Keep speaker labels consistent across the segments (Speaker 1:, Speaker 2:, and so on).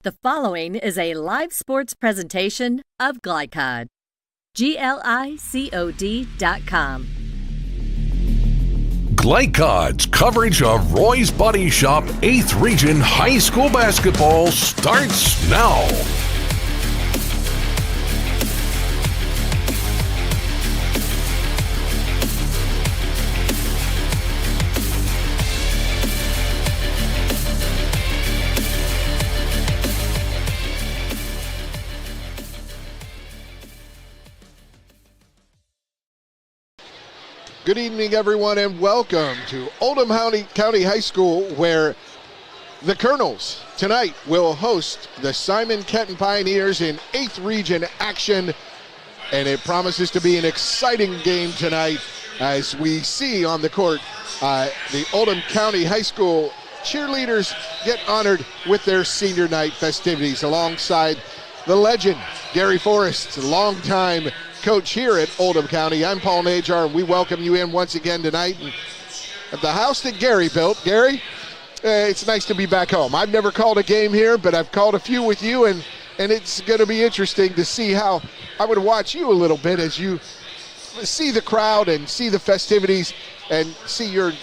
Speaker 1: The following is a live sports presentation of Glycod. GLICOD.com.
Speaker 2: Glycod's coverage of Roy's Body Shop 8th Region High School basketball starts now.
Speaker 3: Good evening, everyone, and welcome to Oldham County High School, where the Colonels tonight will host the Simon Kenton Pioneers in 8th Region action, and it promises to be an exciting game tonight as we see on the court the Oldham County High School cheerleaders get honored with their senior night festivities alongside the legend, Gary Forrest, longtime coach here at Oldham County. I'm Paul Najar, and we welcome you in once again tonight at the house that Gary built. Gary, it's nice to be back home. I've never called a game here, but I've called a few with you, and it's going to be interesting to see how I would watch you a little bit as you see the crowd and see the festivities and see your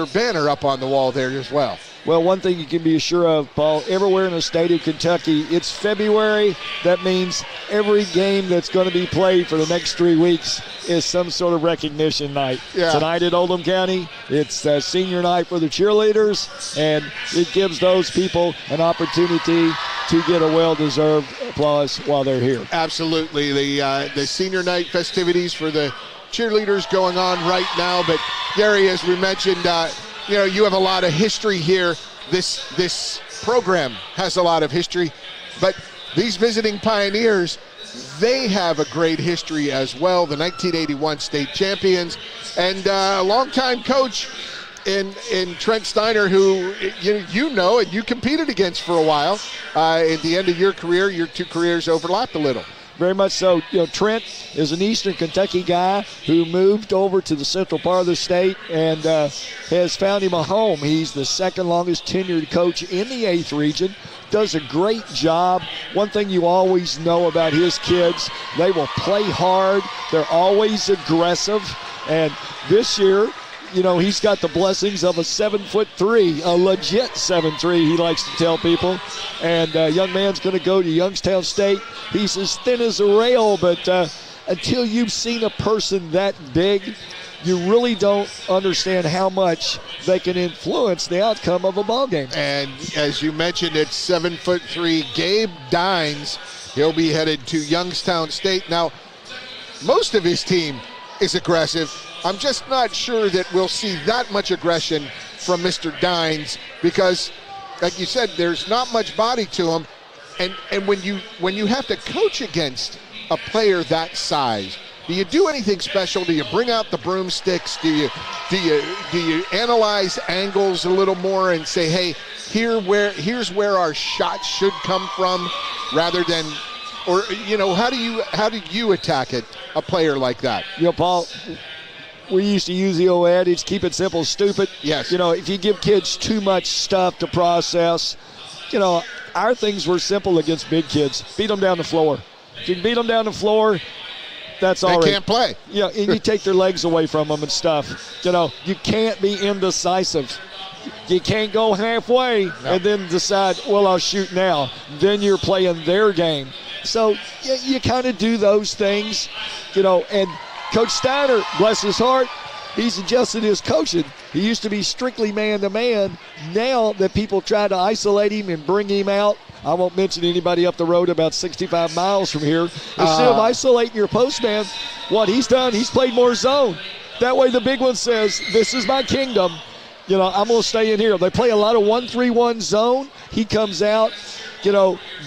Speaker 3: banner up on the wall there as well.
Speaker 4: Well, one thing you can be sure of, Paul, everywhere in the state of Kentucky, it's February. That means every game that's going to be played for the next 3 weeks is some sort of recognition night. Yeah. Tonight at Oldham County, it's senior night for the cheerleaders, and it gives those people an opportunity to get a well-deserved applause while they're here. Absolutely.
Speaker 3: The senior night festivities for the cheerleaders going on right now. But, Gary, as we mentioned, you have a lot of history here. This program has a lot of history, but these visiting Pioneers, they have a great history as well. The 1981 state champions, and a longtime coach in Trent Steiner, who you know and you competed against for a while. At the end of your career, your two careers overlapped a little.
Speaker 4: Very much so. Trent is an Eastern Kentucky guy who moved over to the central part of the state and has found him a home. He's the second longest tenured coach in the 8th region. Does a great job. One thing you always know about his kids, they will play hard. They're always aggressive. And this year, he's got the blessings of a 7'3", a legit 7'3", he likes to tell people. And young man's going to go to Youngstown State. He's as thin as a rail, but until you've seen a person that big, you really don't understand how much they can influence the outcome of a ball game.
Speaker 3: And as you mentioned, it's 7'3", Gabe Dines. He'll be headed to Youngstown State. Now, most of his team is aggressive. I'm just not sure that we'll see that much aggression from Mr. Dines because, like you said, there's not much body to him. And when you have to coach against a player that size, do you do anything special? Do you bring out the broomsticks? Do you analyze angles a little more and say, hey, here's where our shot should come from, rather than, or how do you attack a player like that?
Speaker 4: Paul, we used to use the old adage, keep it simple, stupid.
Speaker 3: Yes.
Speaker 4: If you give kids too much stuff to process, our things were simple against big kids. Beat them down the floor. If you can beat them down the floor, that's all right.
Speaker 3: They can't play.
Speaker 4: And you take their legs away from them and stuff. You can't be indecisive. You can't go halfway and then decide, well, I'll shoot now. Then you're playing their game. So you kind of do those things, and Coach Steiner, bless his heart, he's adjusted his coaching. He used to be strictly man-to-man. Now that people try to isolate him and bring him out, I won't mention anybody up the road about 65 miles from here. Instead of isolating your post man, what he's done, he's played more zone. That way the big one says, this is my kingdom. I'm going to stay in here. They play a lot of 1-3-1 zone. He comes out.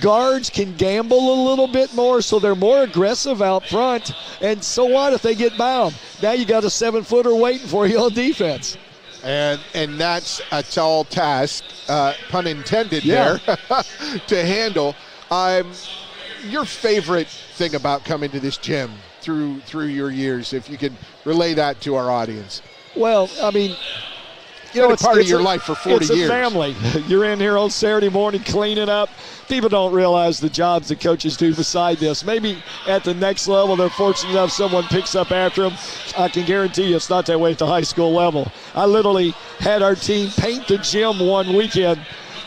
Speaker 4: Guards can gamble a little bit more, so they're more aggressive out front. And so what if they get bound? Now you got a 7-footer waiting for you on defense.
Speaker 3: And that's a tall task, pun intended there, to handle. Your favorite thing about coming to this gym through your years, if you could relay that to our audience?
Speaker 4: Well,
Speaker 3: It's part of your life for 40 years.
Speaker 4: It's a family. You're in here on Saturday morning cleaning up. People don't realize the jobs that coaches do beside this. Maybe at the next level, they're fortunate enough someone picks up after them. I can guarantee you it's not that way at the high school level. I literally had our team paint the gym one weekend.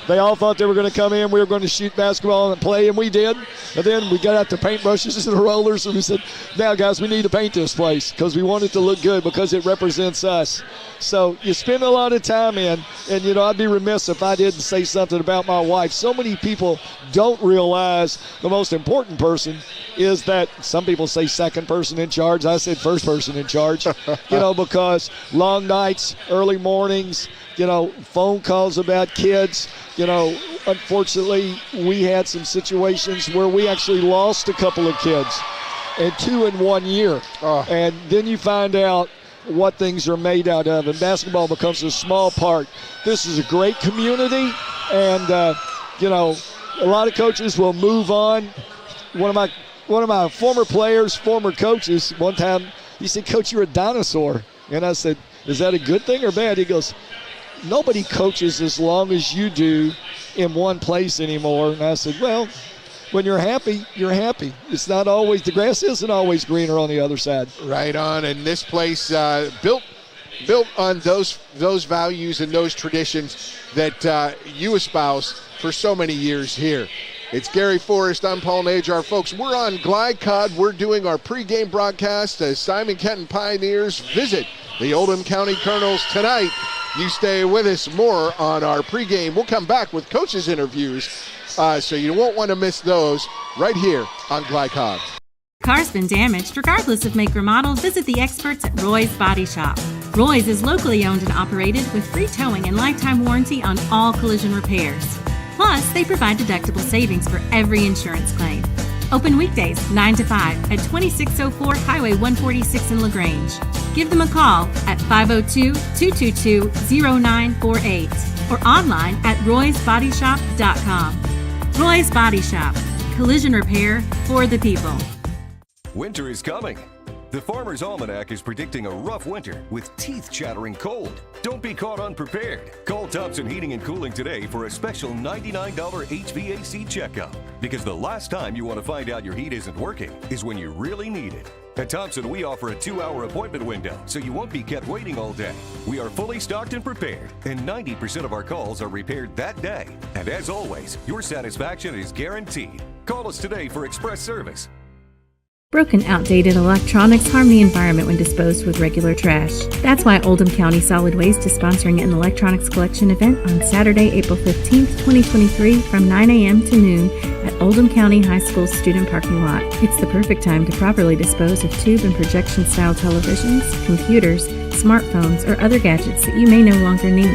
Speaker 4: They all thought they were going to come in. We were going to shoot basketball and play, and we did. And then we got out the paintbrushes and the rollers, and we said, now, guys, we need to paint this place because we want it to look good because it represents us. So you spend a lot of time in, and, I'd be remiss if I didn't say something about my wife. So many people don't realize the most important person is that some people say second person in charge. I said first person in charge, because long nights, early mornings, phone calls about kids. Unfortunately, we had some situations where we actually lost a couple of kids, and 2 in 1 year. Oh. And then you find out what things are made out of, and basketball becomes a small part. This is a great community, and, a lot of coaches will move on. One of my former players, former coaches, one time, he said, Coach, you're a dinosaur. And I said, is that a good thing or bad? He goes, nobody coaches as long as you do in one place anymore. And I said, well, when you're happy, you're happy. It's not always, the grass isn't always greener on the other side.
Speaker 3: Right on. And this place built on those values and those traditions that you espouse for so many years here. It's Gary Forrest. I'm Paul Najar. Folks, we're on Glide Cod. We're doing our pregame broadcast as Simon Kenton Pioneers visit the Oldham County Colonels tonight. You stay with us. More on our pregame. We'll come back with coaches' interviews, so you won't want to miss those right here on Glide Cod.
Speaker 5: Car's been damaged. Regardless of make or model, visit the experts at Roy's Body Shop. Roy's is locally owned and operated with free towing and lifetime warranty on all collision repairs. Plus, they provide deductible savings for every insurance claim. Open weekdays 9 to 5 at 2604 Highway 146 in LaGrange. Give them a call at 502-222-0948 or online at roysbodyshop.com. Roy's Body Shop. Collision repair for the people.
Speaker 6: Winter is coming. The Farmer's Almanac is predicting a rough winter with teeth-chattering cold. Don't be caught unprepared. Call Thompson Heating and Cooling today for a special $99 HVAC checkup. Because the last time you want to find out your heat isn't working is when you really need it. At Thompson, we offer a 2-hour appointment window, so you won't be kept waiting all day. We are fully stocked and prepared, and 90% of our calls are repaired that day. And as always, your satisfaction is guaranteed. Call us today for express service.
Speaker 5: Broken, outdated electronics harm the environment when disposed with regular trash. That's why Oldham County Solid Waste is sponsoring an electronics collection event on Saturday, April 15th, 2023 from 9 a.m. to noon at Oldham County High School student parking lot. It's the perfect time to properly dispose of tube and projection style televisions, computers, smartphones, or other gadgets that you may no longer need.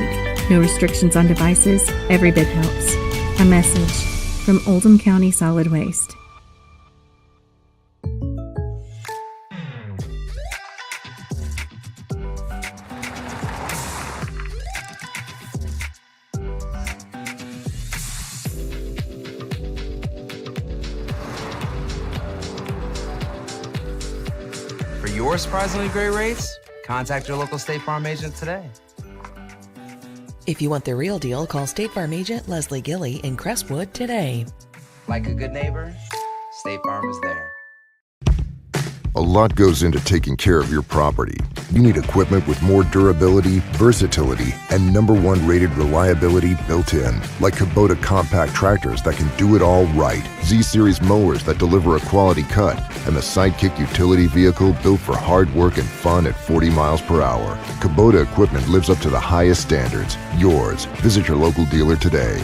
Speaker 5: No restrictions on devices, every bit helps. A message from Oldham County Solid Waste.
Speaker 7: For your surprisingly great rates, contact your local State Farm agent today.
Speaker 8: If you want the real deal, call State Farm agent Leslie Gilly in Crestwood today.
Speaker 7: Like a good neighbor, State Farm is there.
Speaker 9: A lot goes into taking care of your property. You need equipment with more durability, versatility, and #1 rated reliability built in. Like Kubota compact tractors that can do it all right, Z-Series mowers that deliver a quality cut, and the Sidekick utility vehicle built for hard work and fun at 40 miles per hour. Kubota equipment lives up to the highest standards. Yours. Visit your local dealer today.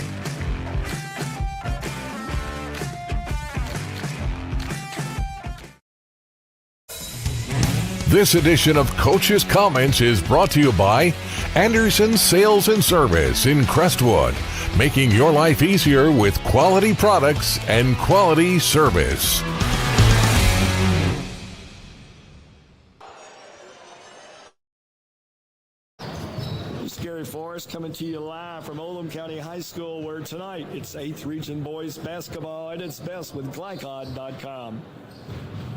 Speaker 2: This edition of Coach's Comments is brought to you by Anderson Sales and Service in Crestwood, making your life easier with quality products and quality service.
Speaker 4: It's Gary Forrest coming to you live from Oldham County High School, where tonight it's 8th Region Boys Basketball at its best with Glycod.com.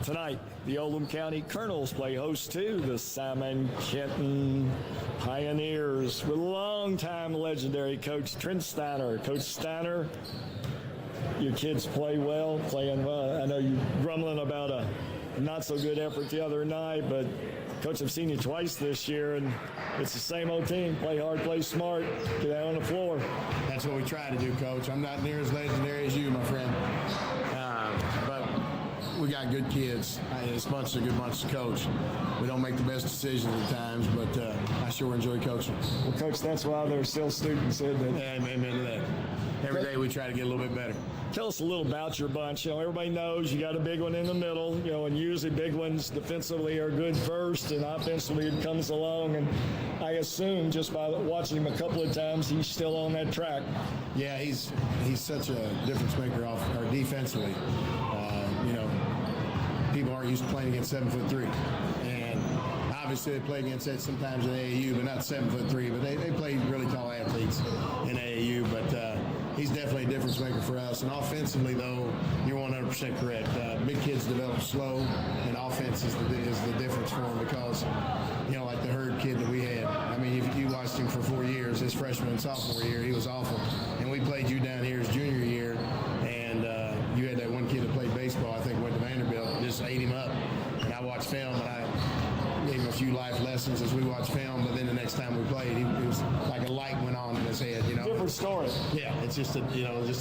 Speaker 4: Tonight, the Oldham County Colonels play host to the Simon Kenton Pioneers with longtime legendary coach Trent Steiner. Coach Steiner, your kids playing well. I know you're grumbling about a not-so-good effort the other night, but, Coach, I've seen you twice this year, and it's the same old team. Play hard, play smart, get out on the floor.
Speaker 10: That's what we try to do, Coach. I'm not near as legendary as you, my friend. But we got good kids. It's a good bunch to coach. We don't make the best decisions at times, but I sure enjoy coaching.
Speaker 4: Well, Coach, that's why they're still students, isn't it?
Speaker 10: Amen to that. Every day we try to get a little bit better.
Speaker 4: Tell us a little about your bunch. Everybody knows you got a big one in the middle, and usually big ones defensively are good first, and offensively it comes along. And I assume just by watching him a couple of times, he's still on that track.
Speaker 10: Yeah, he's such a difference maker defensively. People aren't used to playing against 7'3", and obviously they play against that sometimes in AAU, but not 7'3". But they play really tall athletes in AAU. But he's definitely a difference maker for us. And offensively, though, you're 100% correct. Big kids develop slow, and offense is the difference for them because, like the Hurd kid that we had. I mean, if you watched him for 4 years, his freshman and sophomore year, he was awful. And we played you down here his junior year, and you had that one kid that played baseball, I think went to Vanderbilt, just ate him up. And I watched film, and I gave him a few life lessons as we watched film, but then the next time we played, it was like a light went on in his head,
Speaker 4: Different story.
Speaker 10: Yeah, it's just a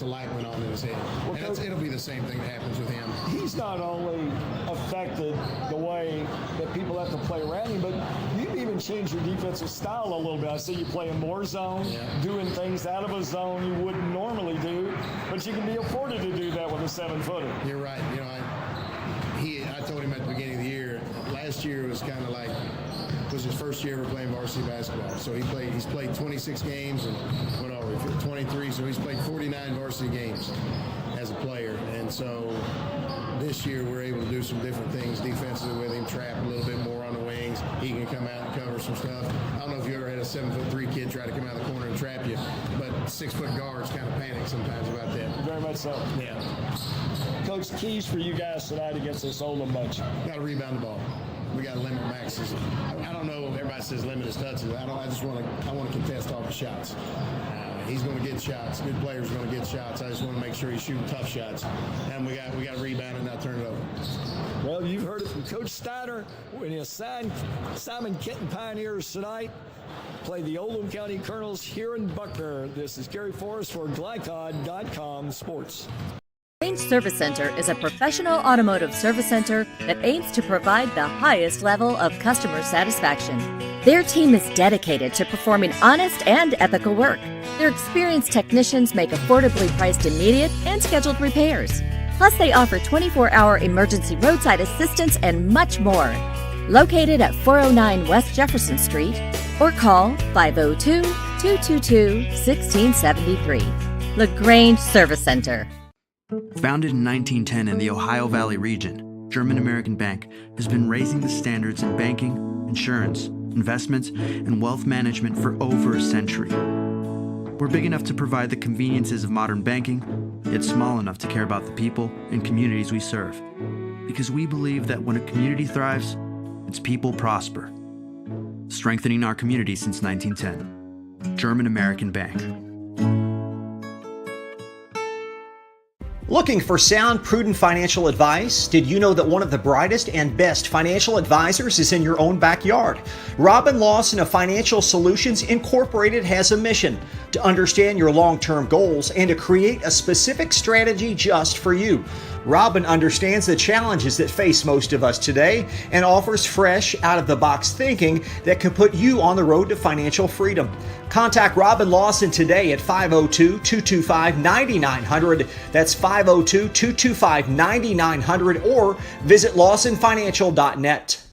Speaker 10: light went on in his head. Well, and it'll be the same thing that happens with him.
Speaker 4: He's not only affected the way that people have to play around him, but you've even changed your defensive style a little bit. I see you playing more zone, doing things out of a zone you wouldn't normally do, but you can be afforded to do that with a 7-footer.
Speaker 10: You're right. I told him at the beginning of the year, last year was kind of like, it was his first year ever playing varsity basketball. So he's played 26 games and 23, so he's played 49 varsity games as a player. And so this year we're able to do some different things defensively with him, trap a little bit more on the wings. He can come out and cover some stuff. I don't know if you ever had a 7'3" kid try to come out of the corner and trap you, but 6-foot guards kind of panic sometimes about that.
Speaker 4: Very much so.
Speaker 10: Yeah.
Speaker 4: Coach, keys for you guys tonight against this Oldham bunch.
Speaker 10: Got to rebound the ball. We got to limit Max's. I don't know. Everybody says limit his touches. I want to contest all the shots. He's going to get shots. Good players are going to get shots. I just want to make sure he's shooting tough shots. And we got to rebound and not turn it over.
Speaker 4: Well, you've heard it from Coach Steiner when he assigned Simon Kenton Pioneers tonight. Play the Oldham County Colonels here in Buckner. This is Gary Forrest for Glycod.com Sports.
Speaker 1: Range Service Center is a professional automotive service center that aims to provide the highest level of customer satisfaction. Their team is dedicated to performing honest and ethical work. Their experienced technicians make affordably priced immediate and scheduled repairs. Plus, they offer 24-hour emergency roadside assistance and much more. Located at 409 West Jefferson Street, or call 502-222-1673. LaGrange Service Center.
Speaker 11: Founded in 1910 in the Ohio Valley region, German American Bank has been raising the standards in banking, insurance, investments, and wealth management for over a century. We're big enough to provide the conveniences of modern banking, yet small enough to care about the people and communities we serve. Because we believe that when a community thrives, its people prosper. Strengthening our community since 1910. German American Bank.
Speaker 12: Looking for sound, prudent financial advice? Did you know that one of the brightest and best financial advisors is in your own backyard? Robin Lawson of Financial Solutions Incorporated has a mission to understand your long-term goals and to create a specific strategy just for you. Robin understands the challenges that face most of us today and offers fresh, out-of-the-box thinking that can put you on the road to financial freedom. Contact Robin Lawson today at 502-225-9900. That's 502-225-9900 or visit lawsonfinancial.net.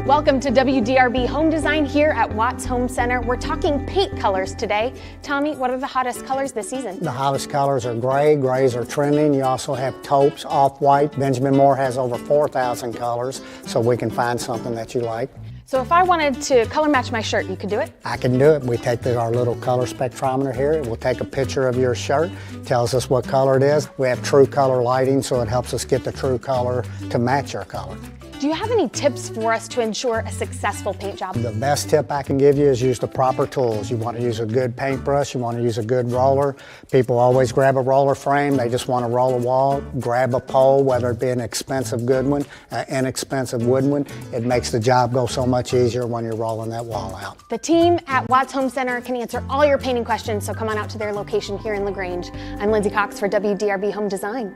Speaker 13: Welcome to WDRB Home Design here at Watts Home Center. We're talking paint colors today. Tommy, what are the hottest colors this season?
Speaker 14: The hottest colors are gray. Grays are trending. You also have taupes, off-white. Benjamin Moore has over 4,000 colors, so we can find something that you like.
Speaker 13: So if I wanted to color match my shirt, you could do it?
Speaker 14: I can do it. We take our little color spectrometer here. We'll take a picture of your shirt, tells us what color it is. We have true color lighting, so it helps us get the true color to match your color.
Speaker 13: Do you have any tips for us to ensure a successful paint job?
Speaker 14: The best tip I can give you is use the proper tools. You want to use a good paintbrush, you want to use a good roller. People always grab a roller frame, they just want to roll a wall, grab a pole, whether it be an expensive good one, an inexpensive wooden one. It makes the job go so much easier when you're rolling that wall out.
Speaker 13: The team at Watts Home Center can answer all your painting questions, so come on out to their location here in LaGrange. I'm Lindsay Cox for WDRB Home Design.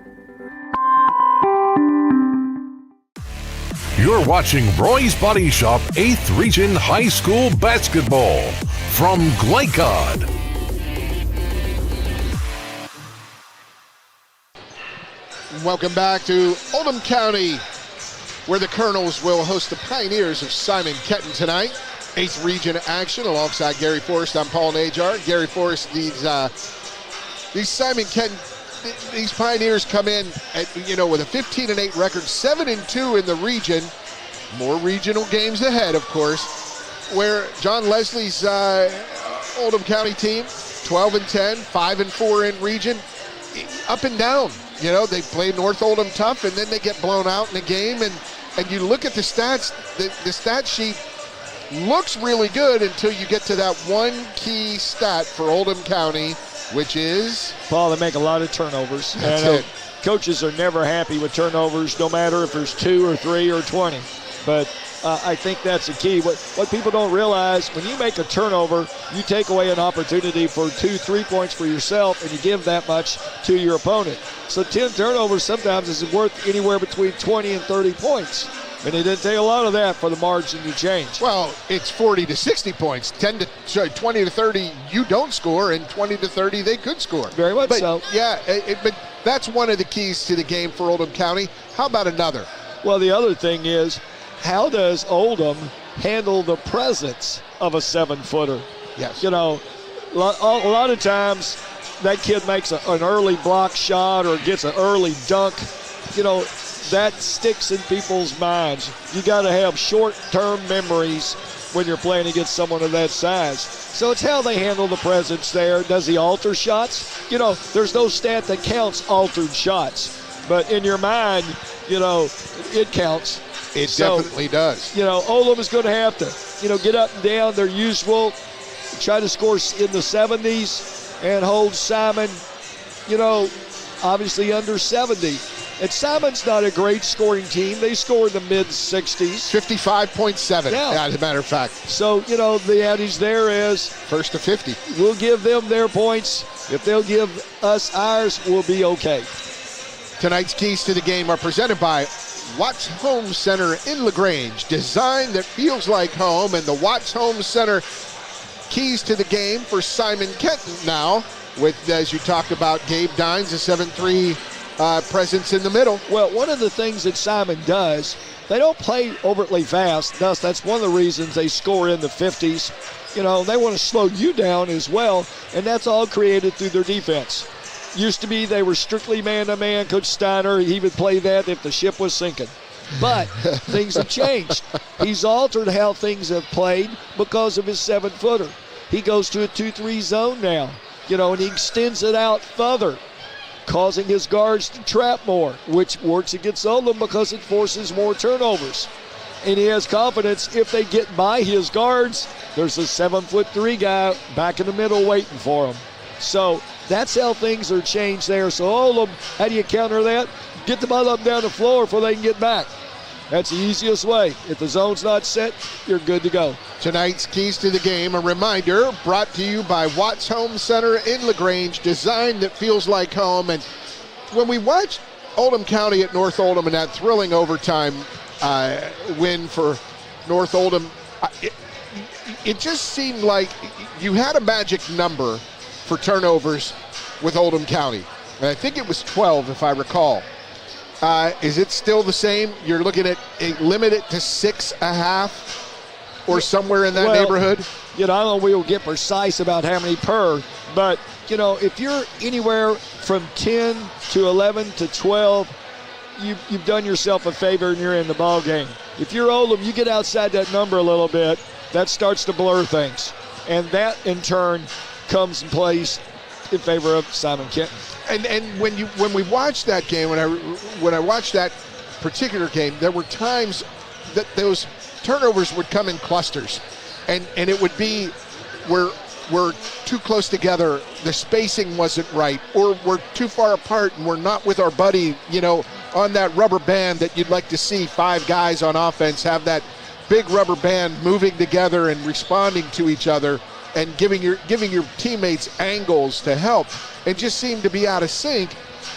Speaker 2: You're watching Roy's Body Shop 8th Region High School Basketball from Glycod.
Speaker 3: Welcome back to Oldham County, where the Colonels will host the Pioneers of Simon Kenton tonight. 8th Region action alongside Gary Forrest. I'm Paul Najar. Gary Forrest, these Simon Kenton, these Pioneers come in at, with a 15-8 record, 7-2 in the region. More regional games ahead, of course, where John Leslie's Oldham County team, 12-10, 5-4 in region, up and down. They play North Oldham tough, and then they get blown out in the game. And you look at the stats, the stat sheet looks really good until you get to that one key stat for Oldham County, which is?
Speaker 4: Paul, they make a lot of turnovers.
Speaker 3: That's
Speaker 4: and
Speaker 3: it.
Speaker 4: Coaches are never happy with turnovers, no matter if there's 2 or 3 or 20. But I think that's the key. What people don't realize, when you make a turnover, you take away an opportunity for 2-3 points for yourself, and you give that much to your opponent. So 10 turnovers sometimes is worth anywhere between 20 and 30 points. And it didn't take a lot of that for the margin to change.
Speaker 3: Well, it's 40 to 60 points. 20 to 30, you don't score, and 20 to 30, they could score.
Speaker 4: Very much so.
Speaker 3: Yeah, but that's one of the keys to the game for Oldham County. How about another?
Speaker 4: Well, the other thing is, how does Oldham handle the presence of a 7-footer?
Speaker 3: Yes.
Speaker 4: A lot of times that kid makes an early block shot or gets an early dunk. That sticks in people's minds. You got to have short-term memories when you're playing against someone of that size. So it's how they handle the presence there. Does he alter shots? There's no stat that counts altered shots. But in your mind, it counts.
Speaker 3: It definitely does.
Speaker 4: Oldham is going to have to, get up and down their usual, try to score in the 70s and hold Simon, obviously under 70. And Simon's not a great scoring team. They score in the mid-60s.
Speaker 3: 55.7, as a matter of fact.
Speaker 4: So, the adage there is,
Speaker 3: first to 50.
Speaker 4: We'll give them their points. If they'll give us ours, we'll be okay.
Speaker 3: Tonight's keys to the game are presented by Watts Home Center in LaGrange. Design that feels like home, and the Watts Home Center keys to the game for Simon Kenton now, with, as you talked about, Gabe Dines, a 7-3 presence in the middle.
Speaker 4: Well, one of the things that Simon does, they don't play overtly fast. Thus, that's one of the reasons they score in the 50s. They want to slow you down as well, and that's all created through their defense. Used to be they were strictly man-to-man. Coach Steiner, he would play that if the ship was sinking. But things have changed. He's altered how things have played because of his 7-footer. He goes to a 2-3 zone now, and he extends it out further, causing his guards to trap more, which works against Oldham because it forces more turnovers. And he has confidence if they get by his guards, there's a 7'3" guy back in the middle waiting for him. So that's how things are changed there. So Oldham, how do you counter that? Get them all up and down the floor before they can get back. That's the easiest way. If the zone's not set, you're good to go.
Speaker 3: Tonight's keys to the game, a reminder, brought to you by Watts Home Center in LaGrange, design that feels like home. And when we watched Oldham County at North Oldham in that thrilling overtime win for North Oldham, it just seemed like you had a magic number for turnovers with Oldham County. And I think it was 12, if I recall. Is it still the same? You're looking at limit it to 6.5 or somewhere in that neighborhood?
Speaker 4: I don't know if we'll get precise about how many per, but, if you're anywhere from 10 to 11 to 12, you've done yourself a favor and you're in the ball game. If you're Oldham, you get outside that number a little bit, that starts to blur things. And that, in turn, comes and plays in favor of Simon Kenton.
Speaker 3: And when we watched that game, when I watched that particular game, there were times that those turnovers would come in clusters, and it would be we're too close together, the spacing wasn't right, or we're too far apart and we're not with our buddy, on that rubber band that you'd like to see 5 guys on offense have that big rubber band moving together and responding to each other and giving your teammates angles to help, and just seemed to be out of sync.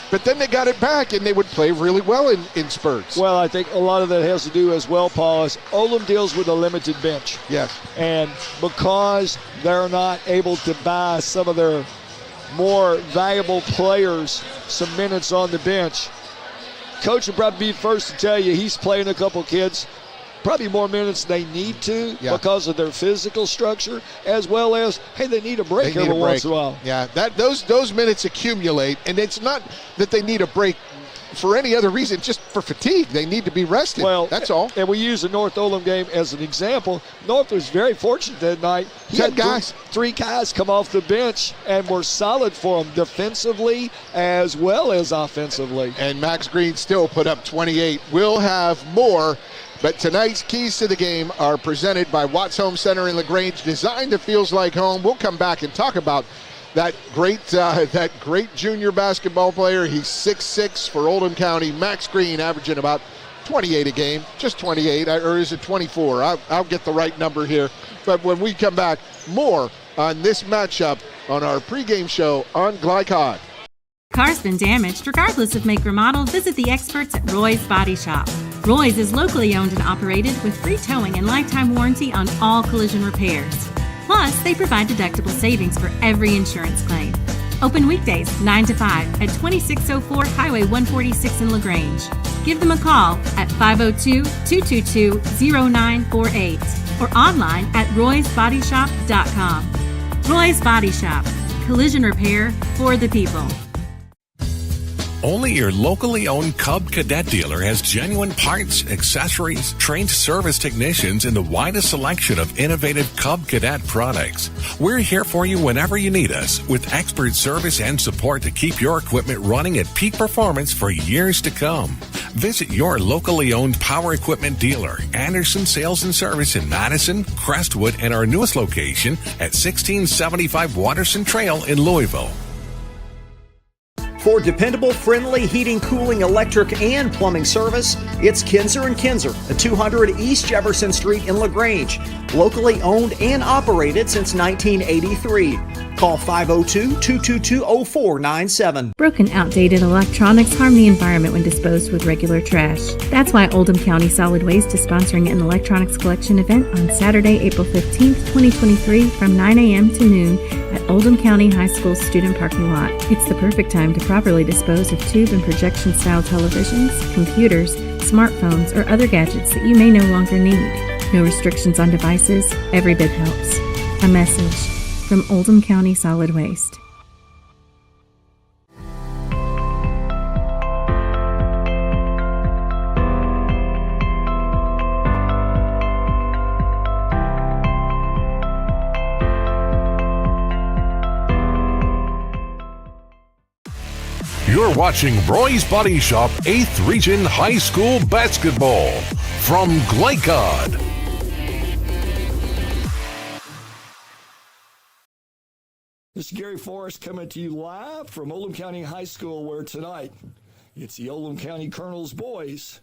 Speaker 3: But then they got it back, and they would play really well in spurts.
Speaker 4: Well, I think a lot of that has to do as well, Paul, as Oldham deals with a limited bench.
Speaker 3: Yes.
Speaker 4: And because they're not able to buy some of their more valuable players some minutes on the bench, Coach would probably be first to tell you he's playing a couple kids probably more minutes they need to because of their physical structure, as well as, hey, they need a break every once in a while.
Speaker 3: Yeah, those minutes accumulate, and it's not that they need a break for any other reason, just for fatigue. They need to be rested. Well, that's all.
Speaker 4: And we use the North Oldham game as an example. North was very fortunate that night.
Speaker 3: He had guys.
Speaker 4: Three guys come off the bench and were solid for them defensively as well as offensively.
Speaker 3: And Max Green still put up 28. We'll have more. But tonight's keys to the game are presented by Watts Home Center in LaGrange, designed that feels like home. We'll come back and talk about that great junior basketball player. He's 6'6" for Oldham County. Max Green averaging about 28 a game, just 28, or is it 24? I'll get the right number here. But when we come back, more on this matchup on our pregame show on Glycod.
Speaker 5: Car's been damaged. Regardless of make or model, visit the experts at Roy's Body Shop. Roy's is locally owned and operated with free towing and lifetime warranty on all collision repairs. Plus, they provide deductible savings for every insurance claim. Open weekdays 9 to 5 at 2604 Highway 146 in LaGrange. Give them a call at 502-222-0948 or online at roysbodyshop.com. Roy's Body Shop. Collision repair for the people.
Speaker 2: Only your locally owned Cub Cadet dealer has genuine parts, accessories, trained service technicians, and the widest selection of innovative Cub Cadet products. We're here for you whenever you need us, with expert service and support to keep your equipment running at peak performance for years to come. Visit your locally owned power equipment dealer, Anderson Sales and Service in Madison, Crestwood, and our newest location at 1675 Waterson Trail in Louisville.
Speaker 12: For dependable, friendly heating, cooling, electric, and plumbing service, it's Kinzer & Kinzer at 200 East Jefferson Street in LaGrange. Locally owned and operated since 1983. Call 502-222-0497.
Speaker 5: Broken, outdated electronics harm the environment when disposed with regular trash. That's why Oldham County Solid Waste is sponsoring an electronics collection event on Saturday, April 15th, 2023 from 9 a.m. to noon at Oldham County High School student parking lot. It's the perfect time to properly dispose of tube and projection-style televisions, computers, smartphones, or other gadgets that you may no longer need. No restrictions on devices. Every bit helps. A message from Oldham County Solid Waste.
Speaker 2: You're watching Roy's Body Shop 8th Region High School Basketball from Glycod.
Speaker 4: This is Gary Forrest coming to you live from Oldham County High School, where tonight it's the Oldham County Colonels boys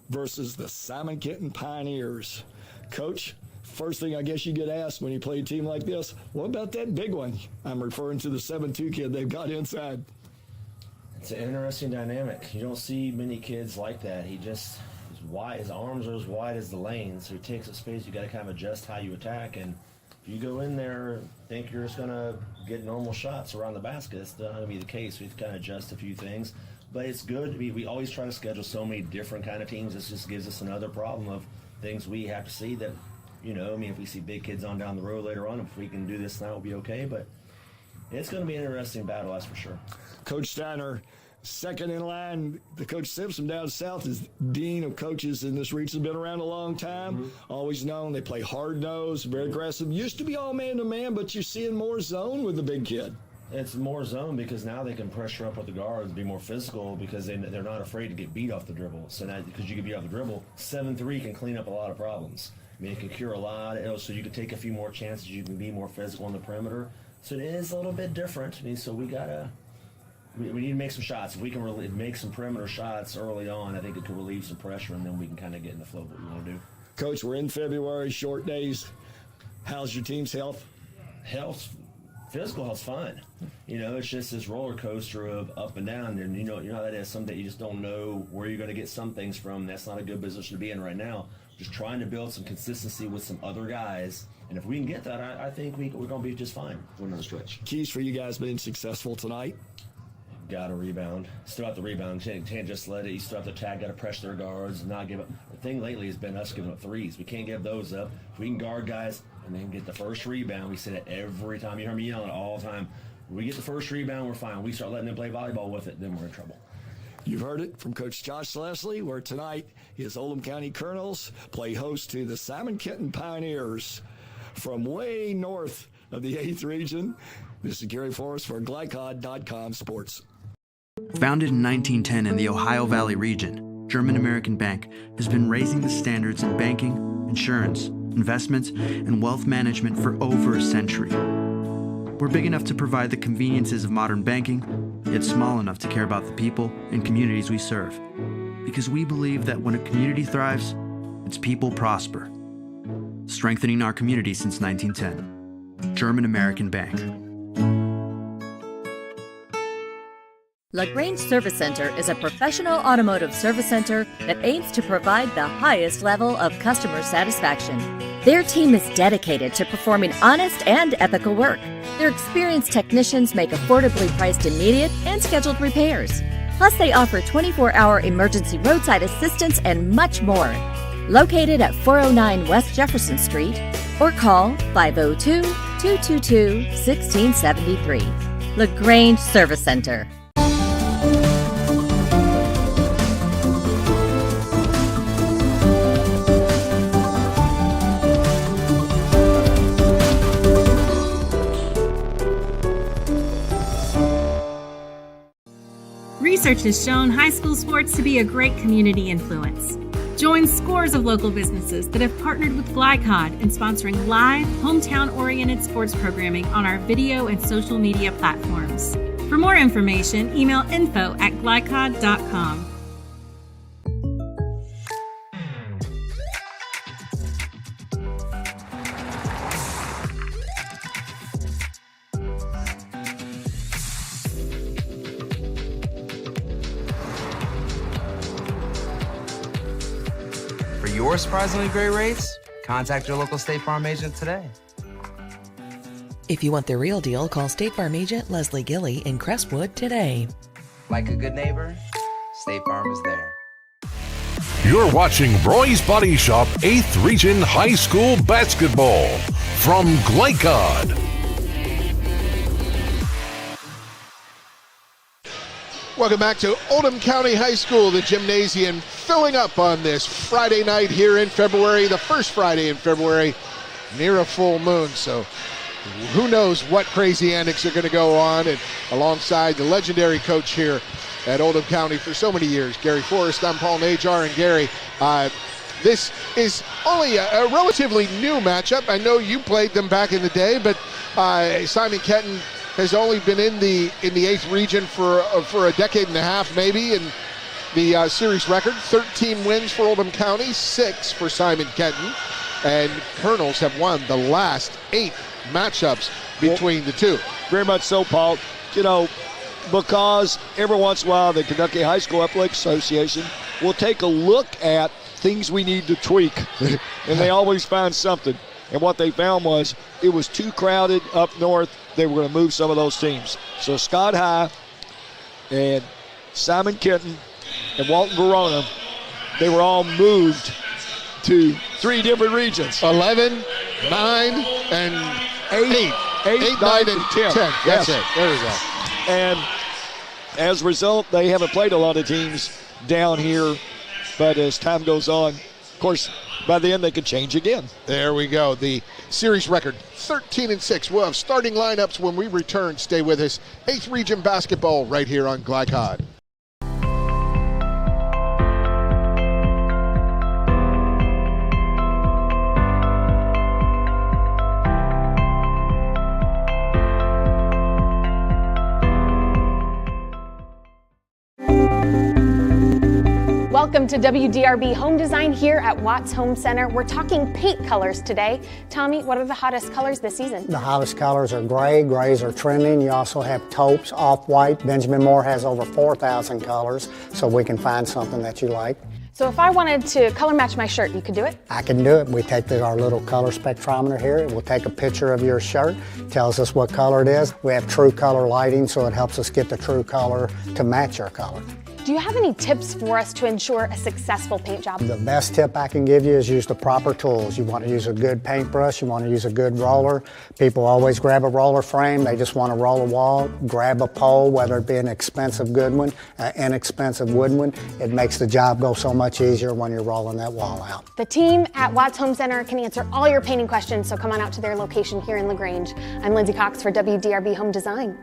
Speaker 4: versus the Simon Kenton Pioneers. Coach, first thing I guess you get asked when you play a team like this, what about that big one? I'm referring to the 7'2" kid they've got inside.
Speaker 15: It's an interesting dynamic. You don't see many kids like that. He just is wide. His arms are as wide as the lane, so he takes up space. You got to kind of adjust how you attack. And if you go in there, think you're just going to get normal shots around the basket, it's not going to be the case. We have to kind of adjust a few things. But it's good. We always try to schedule so many different kind of teams. This just gives us another problem of things we have to see that, if we see big kids on down the road later on, if we can do this now, we'll be okay. But it's going to be an interesting battle, that's for sure.
Speaker 4: Coach Steiner, Second in line, the Coach Simpson down south is dean of coaches in this region. Been around a long time, always known. They play hard-nosed, very aggressive. Used to be all man-to-man, but you're seeing more zone with the big kid.
Speaker 15: It's more zone because now they can pressure up with the guards, be more physical because they're not afraid to get beat off the dribble. So now, because you can beat off the dribble, 7-3 can clean up a lot of problems. I mean, it can cure a lot. So you can take a few more chances. You can be more physical on the perimeter. So it is a little bit different. I mean, so we need to make some shots. If we can make some perimeter shots early on, I think it could relieve some pressure, and then we can kind of get in the flow of what we want to do.
Speaker 4: Coach, we're in February, short days. How's your team's health?
Speaker 15: Physical health's fine. It's just this roller coaster of up and down, and you know how that is. Someday you just don't know where you're going to get some things from. That's not a good position to be in right now. Just trying to build some consistency with some other guys, and if we can get that, I think we're going to be just fine for another stretch.
Speaker 4: Keys for you guys being successful tonight?
Speaker 15: Got to rebound. Still have to rebound. Can't just let it. You still have to tag. Got to pressure their guards. Not give up. The thing lately has been us giving up threes. We can't give those up. If we can guard guys and then get the first rebound, we say that every time. You hear me yelling all the time. When we get the first rebound, we're fine. We start letting them play volleyball with it, then we're in trouble.
Speaker 4: You've heard it from Coach Josh Leslie, where tonight his Oldham County Colonels play host to the Simon Kenton Pioneers from way north of the 8th region. This is Gary Forrest for Glycod.com Sports.
Speaker 11: Founded in 1910 in the Ohio Valley region, German American Bank has been raising the standards in banking, insurance, investments, and wealth management for over a century. We're big enough to provide the conveniences of modern banking, yet small enough to care about the people and communities we serve. Because we believe that when a community thrives, its people prosper. Strengthening our community since 1910. German American Bank.
Speaker 1: LaGrange Service Center is a professional automotive service center that aims to provide the highest level of customer satisfaction. Their team is dedicated to performing honest and ethical work. Their experienced technicians make affordably priced immediate and scheduled repairs. Plus, they offer 24-hour emergency roadside assistance and much more. Located at 409 West Jefferson Street, or call 502-222-1673. LaGrange Service Center.
Speaker 5: Research has shown high school sports to be a great community influence. Join scores of local businesses that have partnered with Glycod in sponsoring live, hometown-oriented sports programming on our video and social media platforms. For more information, email info@glycod.com.
Speaker 7: For your surprisingly great rates, contact your local State Farm agent today.
Speaker 8: If you want the real deal, call State Farm agent Leslie Gilly in Crestwood today.
Speaker 7: Like a good neighbor, State Farm is there.
Speaker 2: You're watching Roy's Body Shop 8th Region High School Basketball from Glycod.
Speaker 3: Welcome back to Oldham County High School, the gymnasium filling up on this Friday night here in February, the first Friday in February, near a full moon. So who knows what crazy antics are going to go on, and alongside the legendary coach here at Oldham County for so many years, Gary Forrest. I'm Paul Najar, and Gary, this is only a relatively new matchup. I know you played them back in the day, but Simon Kenton has only been in the 8th region for a decade and a half, maybe, and the series record, 13 wins for Oldham County, 6 for Simon Kenton, and Colonels have won the last 8 matchups between the two.
Speaker 4: Very much so, Paul. You know, because every once in a while the Kentucky High School Athletic Association will take a look at things we need to tweak, and they always find something. And what they found was it was too crowded up north. They were going to move some of those teams. So Scott High and Simon Kenton and Walton Verona, they were all moved to 3 different regions.
Speaker 3: 11, 9, and 8.
Speaker 4: 8, 9, and 10.
Speaker 3: That's it. There we go.
Speaker 4: And as a result, they haven't played a lot of teams down here. But as time goes on, of course, by the end they could change again.
Speaker 3: There we go. The series record, 13-6. We'll have starting lineups when we return. Stay with us. 8th Region Basketball right here on Glycod.
Speaker 13: Welcome to WDRB Home Design here at Watts Home Center. We're talking paint colors today. Tommy, what are the hottest colors this season?
Speaker 14: The hottest colors are gray. Grays are trending. You also have taupes, off-white. Benjamin Moore has over 4,000 colors, so we can find something that you like.
Speaker 13: So if I wanted to color match my shirt, you could do it?
Speaker 14: I can do it. We take our little color spectrometer here. We'll take a picture of your shirt. Tells us what color it is. We have true color lighting, so it helps us get the true color to match your color.
Speaker 13: Do you have any tips for us to ensure a successful paint job?
Speaker 14: The best tip I can give you is use the proper tools. You want to use a good paintbrush, you want to use a good roller. People always grab a roller frame, they just want to roll a wall. Grab a pole, whether it be an expensive good one, inexpensive wood one. It makes the job go so much easier when you're rolling that wall out.
Speaker 13: The team at Watts Home Center can answer all your painting questions, so come on out to their location here in LaGrange. I'm Lindsay Cox for WDRB Home Design.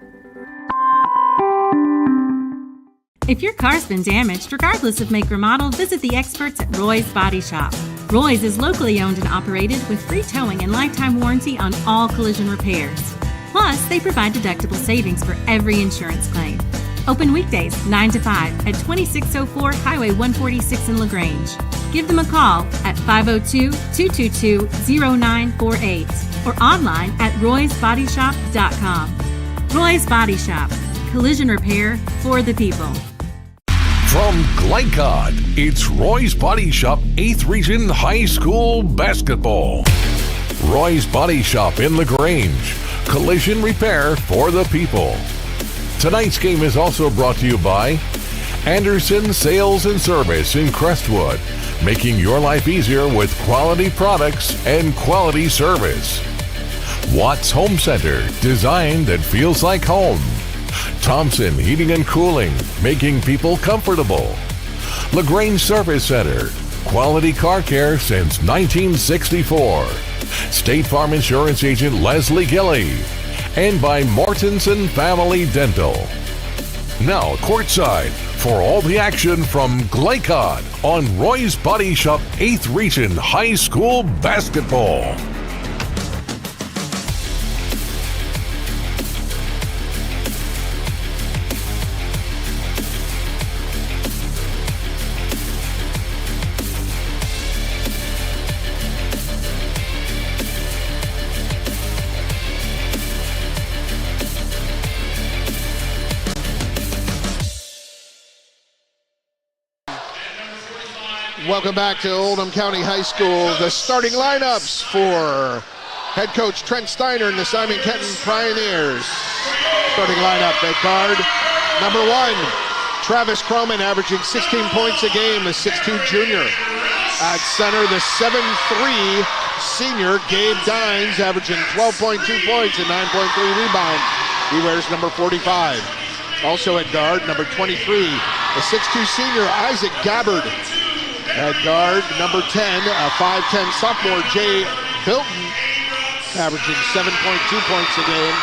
Speaker 5: If your car's been damaged, regardless of make or model, visit the experts at Roy's Body Shop. Roy's is locally owned and operated with free towing and lifetime warranty on all collision repairs. Plus, they provide deductible savings for every insurance claim. Open weekdays 9 to 5 at 2604 Highway 146 in LaGrange. Give them a call at 502-222-0948 or online at roysbodyshop.com. Roy's Body Shop. Collision repair for the people.
Speaker 2: From Glycod, it's Roy's Body Shop 8th Region High School Basketball. Roy's Body Shop in LaGrange. Collision repair for the people. Tonight's game is also brought to you by Anderson Sales and Service in Crestwood, making your life easier with quality products and quality service. Watts Home Center, design that feels like home. Thompson Heating and Cooling, making people comfortable. LaGrange Service Center, quality car care since 1964. State Farm Insurance Agent Leslie Gilley. And by Mortensen Family Dental. Now courtside for all the action from Glycod on Roy's Body Shop 8th Region High School Basketball.
Speaker 3: Welcome back to Oldham County High School. The starting lineups for head coach Trent Steiner and the Simon Kenton Pioneers. Starting lineup at guard, number 1, Travis Croman, averaging 16 points a game, the 6'2 junior. At center, the 7'3 senior, Gabe Dines, averaging 12.2 points and 9.3 rebounds. He wears number 45. Also at guard, number 23, the 6'2 senior, Isaac Gabbard. At guard, number 10, a 5'10 sophomore, Jay Bilton, averaging 7.2 points a game.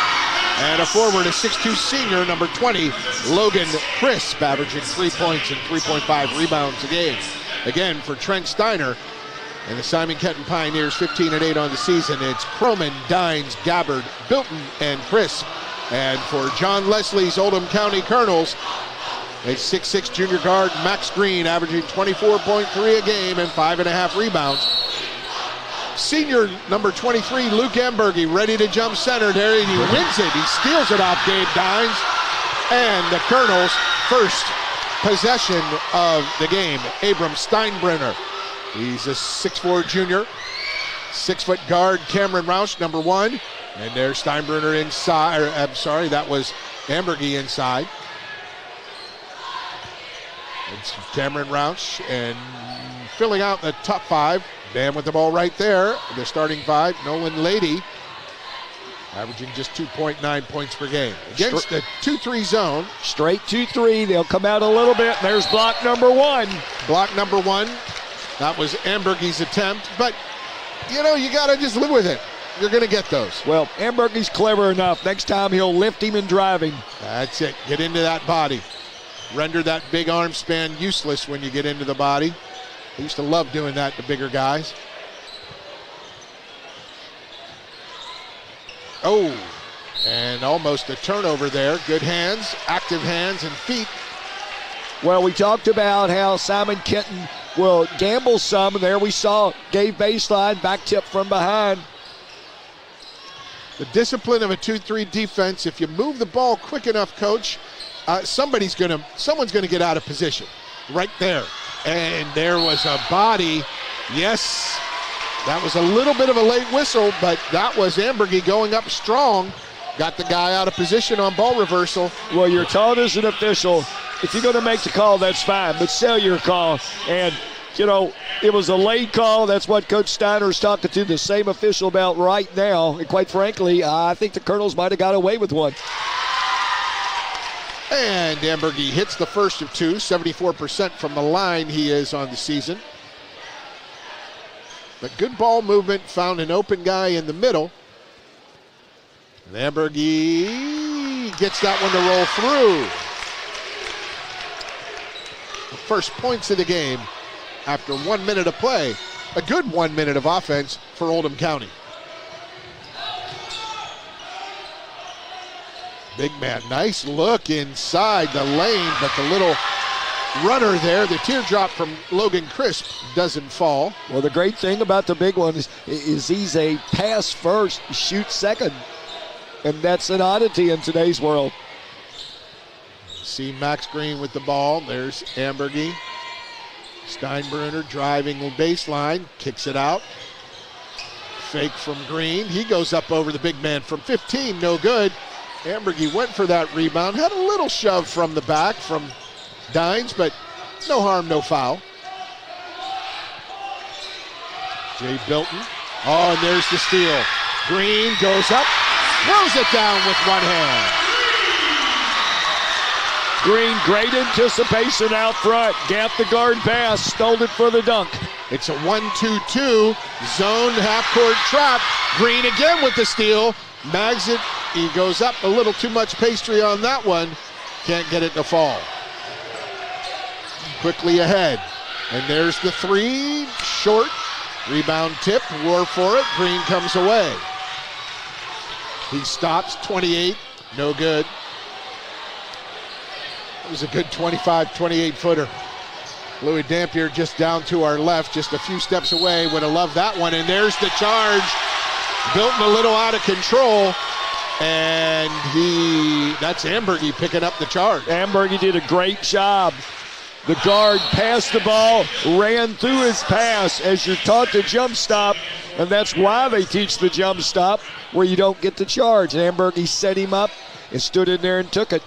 Speaker 3: And a forward, a 6'2 senior, number 20, Logan Crisp, averaging 3 points and 3.5 rebounds a game. Again, for Trent Steiner and the Simon Kenton Pioneers, 15-8 on the season, it's Croman, Dines, Gabbard, Bilton, and Crisp. And for John Leslie's Oldham County Colonels, a 6'6 junior guard, Max Green, averaging 24.3 a game and 5.5 rebounds. Senior number 23, Luke Ambergy, ready to jump center there, and he wins it. He steals it off Gabe Dines. And the Colonels' first possession of the game, Abram Steinbrenner. He's a 6'4 junior. 6-foot guard, Cameron Roush, number 1. And there's Steinbrenner inside, that was Ambergy inside. It's Cameron Roush, and filling out the top 5. Dan with the ball right there. The starting 5, Nolan Lady. averaging just 2.9 points per game. Against the 2-3 zone.
Speaker 4: Straight 2-3. They'll come out a little bit. There's block number 1.
Speaker 3: Block number 1. That was Amberge's attempt. But, you got to just live with it. You're going to get those.
Speaker 4: Well, Amberge's clever enough. Next time he'll lift him and drive him.
Speaker 3: That's it. Get into that body. Render that big arm span useless when you get into the body. I used to love doing that to bigger guys. Oh, and almost a turnover there. Good hands, active hands and feet.
Speaker 4: Well, we talked about how Simon Kenton will gamble some. And there we saw, gave baseline, back tip from behind.
Speaker 3: The discipline of a 2-3 defense, if you move the ball quick enough, Coach, someone's gonna get out of position right there. And there was a body. Yes, that was a little bit of a late whistle, but that was Amberge going up strong. Got the guy out of position on ball reversal.
Speaker 4: Well, you're taught as an official, if you're going to make the call, that's fine, but sell your call. And, it was a late call. That's what Coach Steiner is talking to the same official about right now. And quite frankly, I think the Colonels might have got away with one.
Speaker 3: And Amberge hits the first of 2, 74% from the line he is on the season. But good ball movement, found an open guy in the middle. And Amberge gets that one to roll through. The first points of the game after 1 minute of play. A good 1 minute of offense for Oldham County. Big man, nice look inside the lane, but the little runner there, the teardrop from Logan Crisp, doesn't fall.
Speaker 4: Well, the great thing about the big one is he's a pass first, shoot second. And that's an oddity in today's world.
Speaker 3: See Max Green with the ball. There's Amberge. Steinbruner driving baseline, kicks it out. Fake from Green. He goes up over the big man from 15, no good. Amberge went for that rebound, had a little shove from the back from Dines, but no harm, no foul. Jay Bilton. Oh, and there's the steal. Green goes up, throws it down with one hand.
Speaker 4: Green, great anticipation out front. Gap the guard pass, stole it for the dunk.
Speaker 3: It's a 1-2-2 zone half-court trap. Green again with the steal. Mags it. He goes up a little too much pastry on that one. Can't get it to fall. Quickly ahead. And there's the 3. Short. Rebound tip. War for it. Green comes away. He stops. 28. No good. It was a good 25, 28-footer. Louis Dampier just down to our left, just a few steps away. Would have loved that one. And there's the charge. Bilton a little out of control. And that's Amberge picking up the charge.
Speaker 4: Amberge did a great job. The guard passed the ball, ran through his pass as you're taught to jump stop. And that's why they teach the jump stop, where you don't get the charge. And Amberge set him up and stood in there and took it.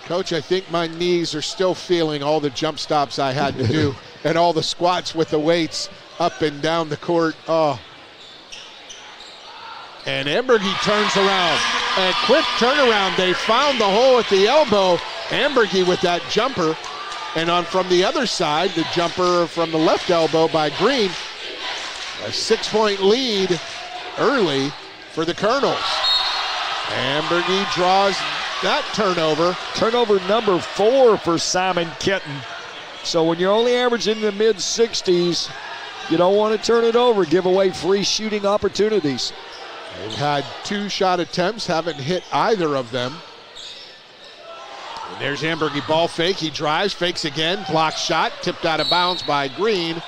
Speaker 3: Coach, I think my knees are still feeling all the jump stops I had to do and all the squats with the weights up and down the court. Oh. And Amberge turns around. A quick turnaround. They found the hole at the elbow. Amberge with that jumper. And from the other side, the jumper from the left elbow by Green. A 6-point lead early for the Colonels. Amberge draws that turnover.
Speaker 4: Turnover number 4 for Simon Kenton. So when you're only averaging in the mid-60s, you don't want to turn it over, give away free shooting opportunities.
Speaker 3: They've had 2 shot attempts, haven't hit either of them. And there's Amberge, ball fake. He drives, fakes again, blocked shot, tipped out of bounds by Green.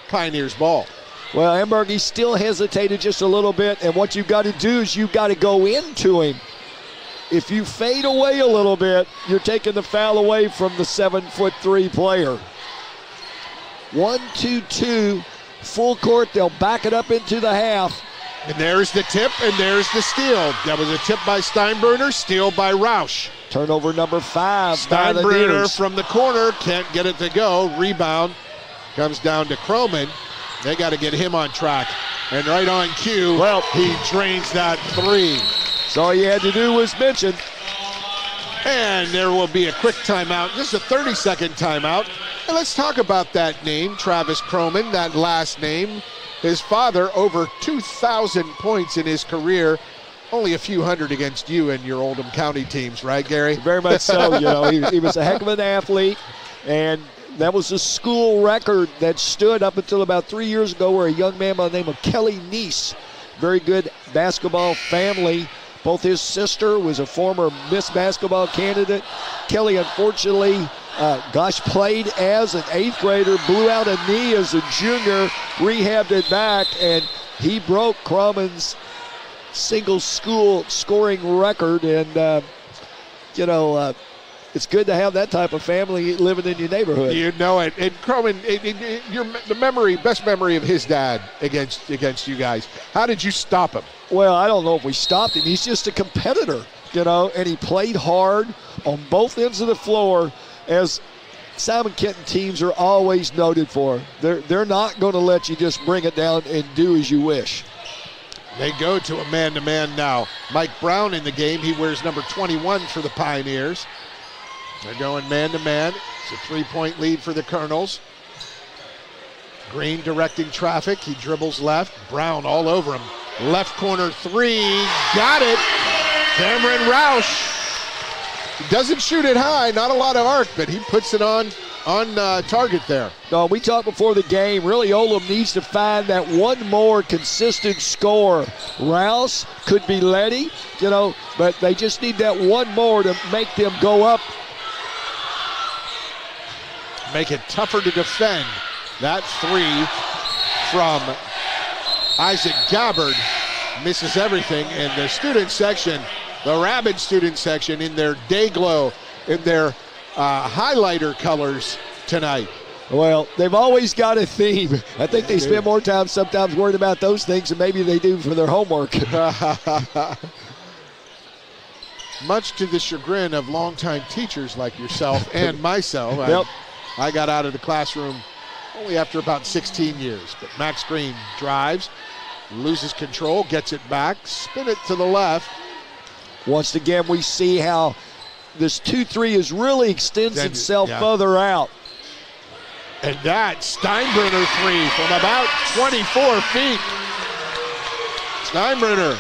Speaker 3: Pioneers ball.
Speaker 4: Well, Amberge still hesitated just a little bit, and what you've got to do is you've got to go into him. If you fade away a little bit, you're taking the foul away from the 7'3" player. 1-2-2, full court. They'll back it up into the half.
Speaker 3: And there's the tip, and there's the steal. That was a tip by Steinbruner, steal by Roush.
Speaker 4: Turnover number 5.
Speaker 3: Steinbruner from the corner, can't get it to go. Rebound comes down to Croman. They got to get him on track. And right on cue, he drains that three.
Speaker 4: So all you had to do was mention.
Speaker 3: And there will be a quick timeout, just a 30-second timeout. And let's talk about that name, Travis Croman, that last name. His father, over 2,000 points in his career. Only a few hundred against you and your Oldham County teams, right, Gary?
Speaker 4: Very much so. He was a heck of an athlete, and that was a school record that stood up until about 3 years ago, where a young man by the name of Kelly Neese, very good basketball family. Both his sister was a former Miss Basketball candidate. Kelly, unfortunately, played as an 8th grader, blew out a knee as a junior, rehabbed it back, and he broke Croman's single school scoring record. And, it's good to have that type of family living in your neighborhood.
Speaker 3: You know it. And Croman, best memory of his dad against you guys. How did you stop him?
Speaker 4: Well, I don't know if we stopped him. He's just a competitor, and he played hard on both ends of the floor, as Simon Kenton teams are always noted for. They're not going to let you just bring it down and do as you wish.
Speaker 3: They go to a man-to-man now. Mike Brown in the game. He wears number 21 for the Pioneers. They're going man-to-man. It's a 3-point lead for the Colonels. Green directing traffic. He dribbles left. Brown all over him. Left corner three. Got it. Cameron Roush. Doesn't shoot it high. Not a lot of arc, but he puts it on target there.
Speaker 4: No, we talked before the game. Really, Oldham needs to find that one more consistent score. Rouse could be Letty, but they just need that one more to make them go up.
Speaker 3: Make it tougher to defend. That three from Isaac Gabbard misses everything. And the student section, the Rabid student section, in their day glow, in their highlighter colors tonight.
Speaker 4: Well, they've always got a theme. I think they spend more time sometimes worried about those things than maybe they do for their homework.
Speaker 3: Much to the chagrin of longtime teachers like yourself and myself.
Speaker 4: Yep.
Speaker 3: I got out of the classroom only after about 16 years. But Max Green drives, loses control, gets it back, spin it to the left.
Speaker 4: Once again, we see how this 2-3 really extends itself further out.
Speaker 3: And that Steinbrenner three from about 24 feet. Steinbrenner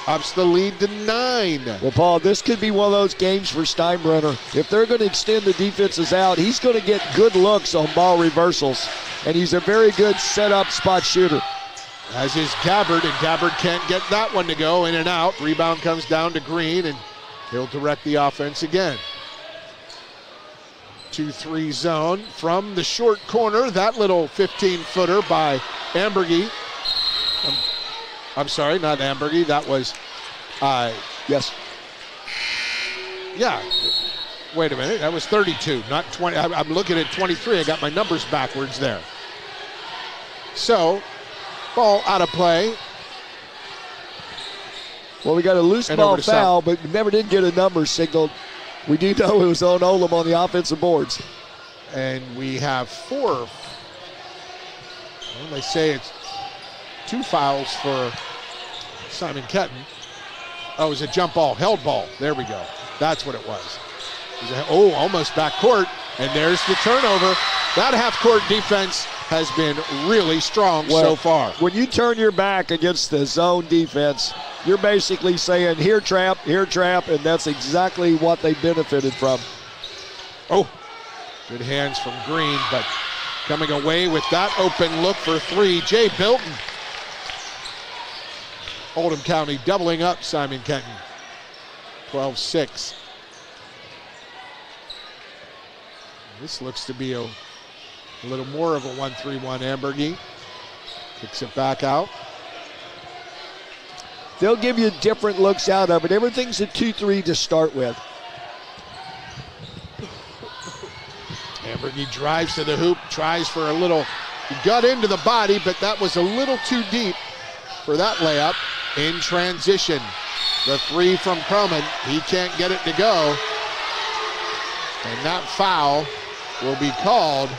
Speaker 3: ups the lead to 9.
Speaker 4: Well, Paul, this could be one of those games for Steinbrenner. If they're going to extend the defenses out, he's going to get good looks on ball reversals. And he's a very good set-up spot shooter.
Speaker 3: As is Gabbard, and Gabbard can't get that one to go. In and out. Rebound comes down to Green, and he'll direct the offense again. 2-3 zone from the short corner. That little 15-footer by Ambergy. I'm sorry, not Ambergy. That was,
Speaker 4: yes.
Speaker 3: Yeah. Wait a minute. That was 32, not 20. I'm looking at 23. I got my numbers backwards there. So, ball out of play.
Speaker 4: Well, we got a loose ball foul, but we never did get a number signaled. We do know it was on Oldham on the offensive boards.
Speaker 3: And we have 4. Well, they say it's 2 fouls for Simon Kenton. Oh, it was a jump ball, held ball. There we go. That's what it was. Almost backcourt. And there's the turnover. That half-court defense has been really strong so far.
Speaker 4: When you turn your back against the zone defense, you're basically saying, here trap, and that's exactly what they benefited from.
Speaker 3: Oh, good hands from Green, but coming away with that open look for 3, Jay Bilton. Oldham County doubling up Simon Kenton. 12-6. This looks to be a little more of a 1-3-1. Ambergy kicks it back out.
Speaker 4: They'll give you different looks out of it. Everything's a 2-3 to start with.
Speaker 3: Ambergy drives to the hoop, tries for a little, got into the body, but that was a little too deep for that layup. In transition, the 3 from Croman, he can't get it to go. And that foul will be called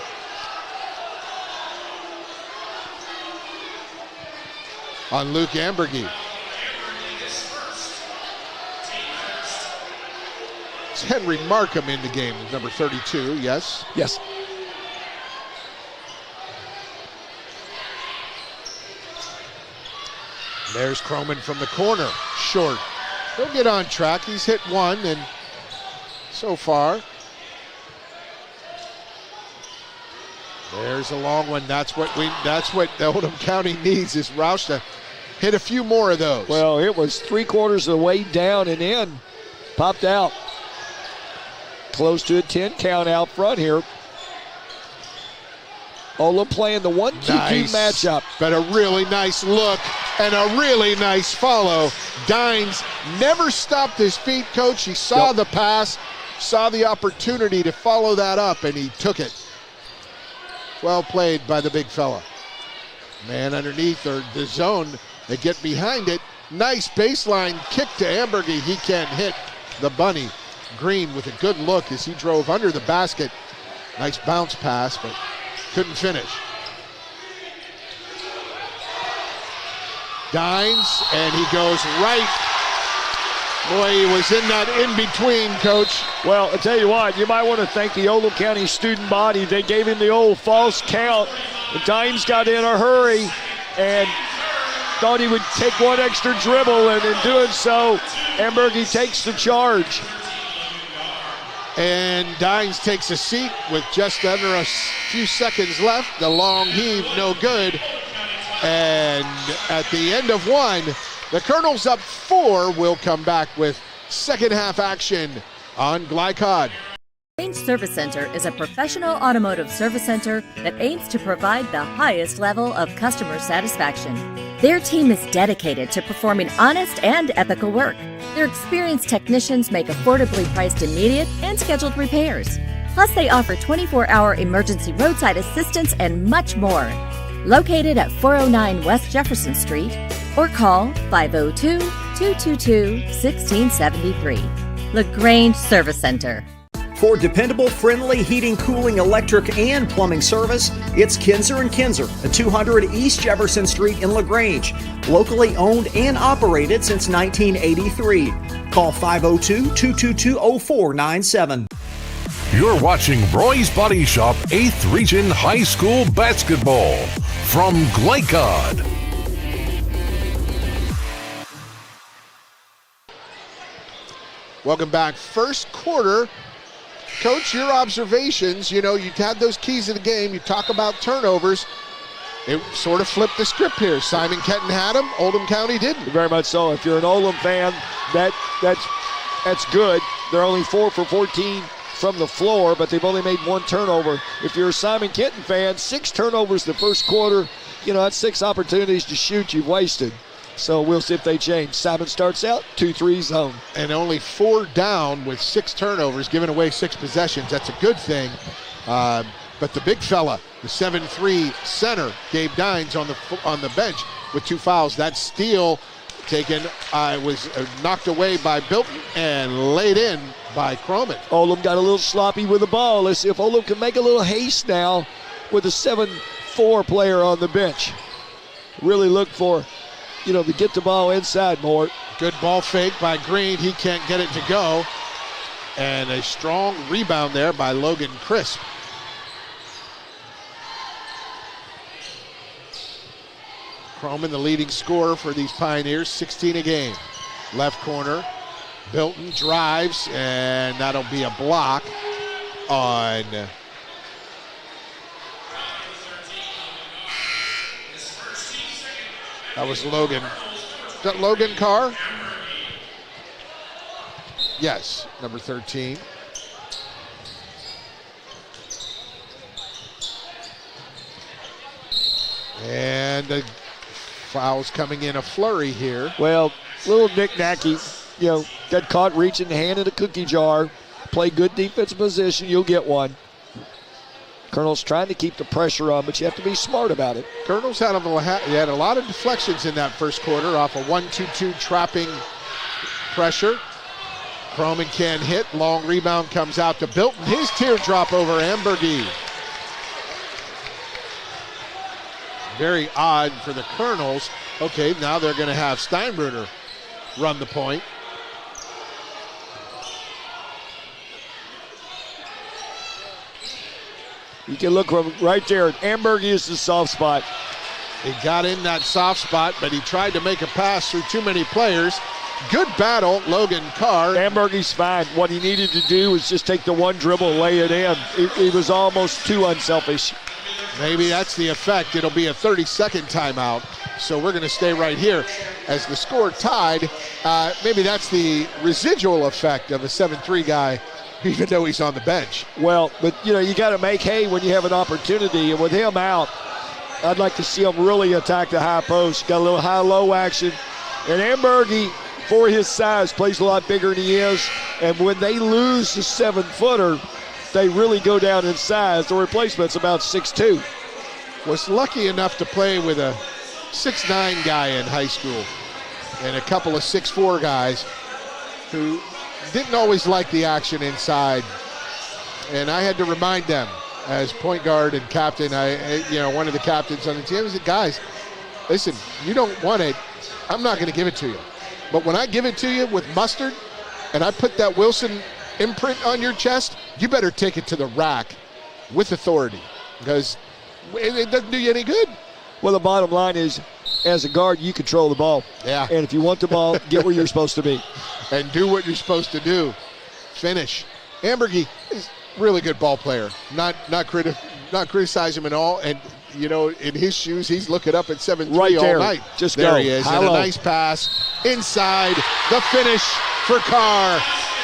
Speaker 3: on Luke Ambergy. It's Henry Markham in the game, number 32, yes?
Speaker 4: Yes.
Speaker 3: There's Croman from the corner, short. He'll get on track. He's hit one, and so far, there's a long one. That's what the Oldham County needs, is Roush to hit a few more of those.
Speaker 4: Well, it was 3/4 of the way down and in. Popped out. Close to a 10 count out front here. Oldham playing the 1-2-2 matchup.
Speaker 3: But a really nice look and a really nice follow. Dines never stopped his feet, Coach. He saw the pass, saw the opportunity to follow that up, and he took it. Well played by the big fella. Man underneath, or the zone, they get behind it. Nice baseline kick to Ambergy. He can't hit the bunny. Green with a good look as he drove under the basket. Nice bounce pass, but couldn't finish. Dines, and he goes right. Boy, he was in that in-between, Coach.
Speaker 4: Well, I'll tell you what, you might want to thank the Oldham County student body. They gave him the old false count. Dines got in a hurry and thought he would take one extra dribble, and in doing so, Ambergy takes the charge.
Speaker 3: And Dines takes a seat with just under a few seconds left. The long heave, no good. And at the end of one, the Colonels up 4 will come back with second half action on Glycod.
Speaker 1: Range Service Center is a professional automotive service center that aims to provide the highest level of customer satisfaction. Their team is dedicated to performing honest and ethical work. Their experienced technicians make affordably priced immediate and scheduled repairs. Plus, they offer 24-hour emergency roadside assistance and much more. Located at 409 West Jefferson Street, or call 502-222-1673. LaGrange Service Center.
Speaker 12: For dependable, friendly heating, cooling, electric, and plumbing service, it's Kinzer & Kinzer at 200 East Jefferson Street in LaGrange. Locally owned and operated since 1983. Call 502-222-0497.
Speaker 2: You're watching Roy's Body Shop 8th Region High School Basketball from Glycod.
Speaker 3: Welcome back. First quarter. Coach, your observations, you had those keys of the game. You talk about turnovers. It sort of flipped the script here. Simon Kenton had them. Oldham County didn't.
Speaker 4: Very much so. If you're an Oldham fan, that's good. They're only 4 for 14 from the floor, but they've only made 1 turnover. If you're a Simon Kenton fan, 6 turnovers the first quarter. That's 6 opportunities to shoot you've wasted. So we'll see if they change. Simon starts out 2-3 zone.
Speaker 3: And only 4 down with 6 turnovers, giving away 6 possessions. That's a good thing. But the big fella, the 7'3" center, Gabe Dines on the bench with 2 fouls. That steal taken was knocked away by Bilton and laid in by Croman.
Speaker 4: Oldham got a little sloppy with the ball. Let's see if Oldham can make a little haste now with a 7'4" player on the bench. Really look for to get the ball inside more.
Speaker 3: Good ball fake by Green. He can't get it to go. And a strong rebound there by Logan Crisp. Croman, the leading scorer for these Pioneers, 16 a game. Left corner, Bilton drives, and that'll be a block on that was Logan. Is that Logan Carr? Yes, number 13. And the foul's coming in a flurry here.
Speaker 4: Well, little knick-knacky, got caught reaching the hand in a cookie jar. Play good defensive position, you'll get one. Colonel's trying to keep the pressure on, but you have to be smart about it.
Speaker 3: Colonel's had a lot of deflections in that first quarter off a 1-2-2 trapping pressure. Croman can hit. Long rebound comes out to Bilton. His teardrop over Ambergy. Very odd for the Colonels. Okay, now they're going to have Steinbruner run the point.
Speaker 4: You can look from right there. Amberg is the soft spot.
Speaker 3: He got in that soft spot, but he tried to make a pass through too many players. Good battle, Logan Carr.
Speaker 4: Ambergy's fine. What he needed to do was just take the one dribble, lay it in. He was almost too unselfish.
Speaker 3: Maybe that's the effect. It'll be a 30-second timeout. So we're going to stay right here. As the score tied, maybe that's the residual effect of a 7-3 guy, even though he's on the bench.
Speaker 4: Well, but you got to make hay when you have an opportunity. And with him out, I'd like to see him really attack the high post. Got a little high-low action. And Ambergy, for his size, plays a lot bigger than he is. And when they lose the 7-footer, they really go down in size. The replacement's about 6'2".
Speaker 3: Was lucky enough to play with a 6'9" guy in high school and a couple of 6'4" guys who didn't always like the action inside. And I had to remind them as point guard and captain, one of the captains on the team, I said, guys, listen, you don't want it, I'm not going to give it to you. But when I give it to you with mustard and I put that Wilson imprint on your chest, you better take it to the rack with authority, because it doesn't do you any good.
Speaker 4: Well, the bottom line is, as a guard, you control the ball.
Speaker 3: Yeah.
Speaker 4: And if you want the ball, get where you're supposed to be.
Speaker 3: And do what you're supposed to do. Finish. Ambergy is a really good ball player. Not criticize him at all. And, in his shoes, he's looking up at 7-3
Speaker 4: right there.
Speaker 3: all night.
Speaker 4: Just
Speaker 3: there
Speaker 4: go.
Speaker 3: he is.
Speaker 4: Hello.
Speaker 3: And a nice pass inside. The finish for Carr.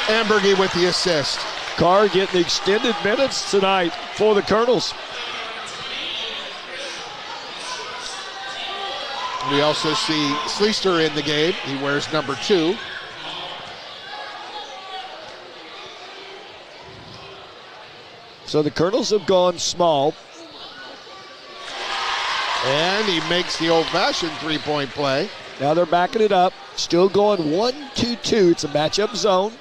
Speaker 3: Ambergy with the assist.
Speaker 4: Carr getting extended minutes tonight for the Colonels.
Speaker 3: We also see Sleester in the game. He wears number 2.
Speaker 4: So the Colonels have gone small.
Speaker 3: And he makes the old-fashioned three-point play.
Speaker 4: Now they're backing it up. Still going 1-2-2. It's a matchup zone.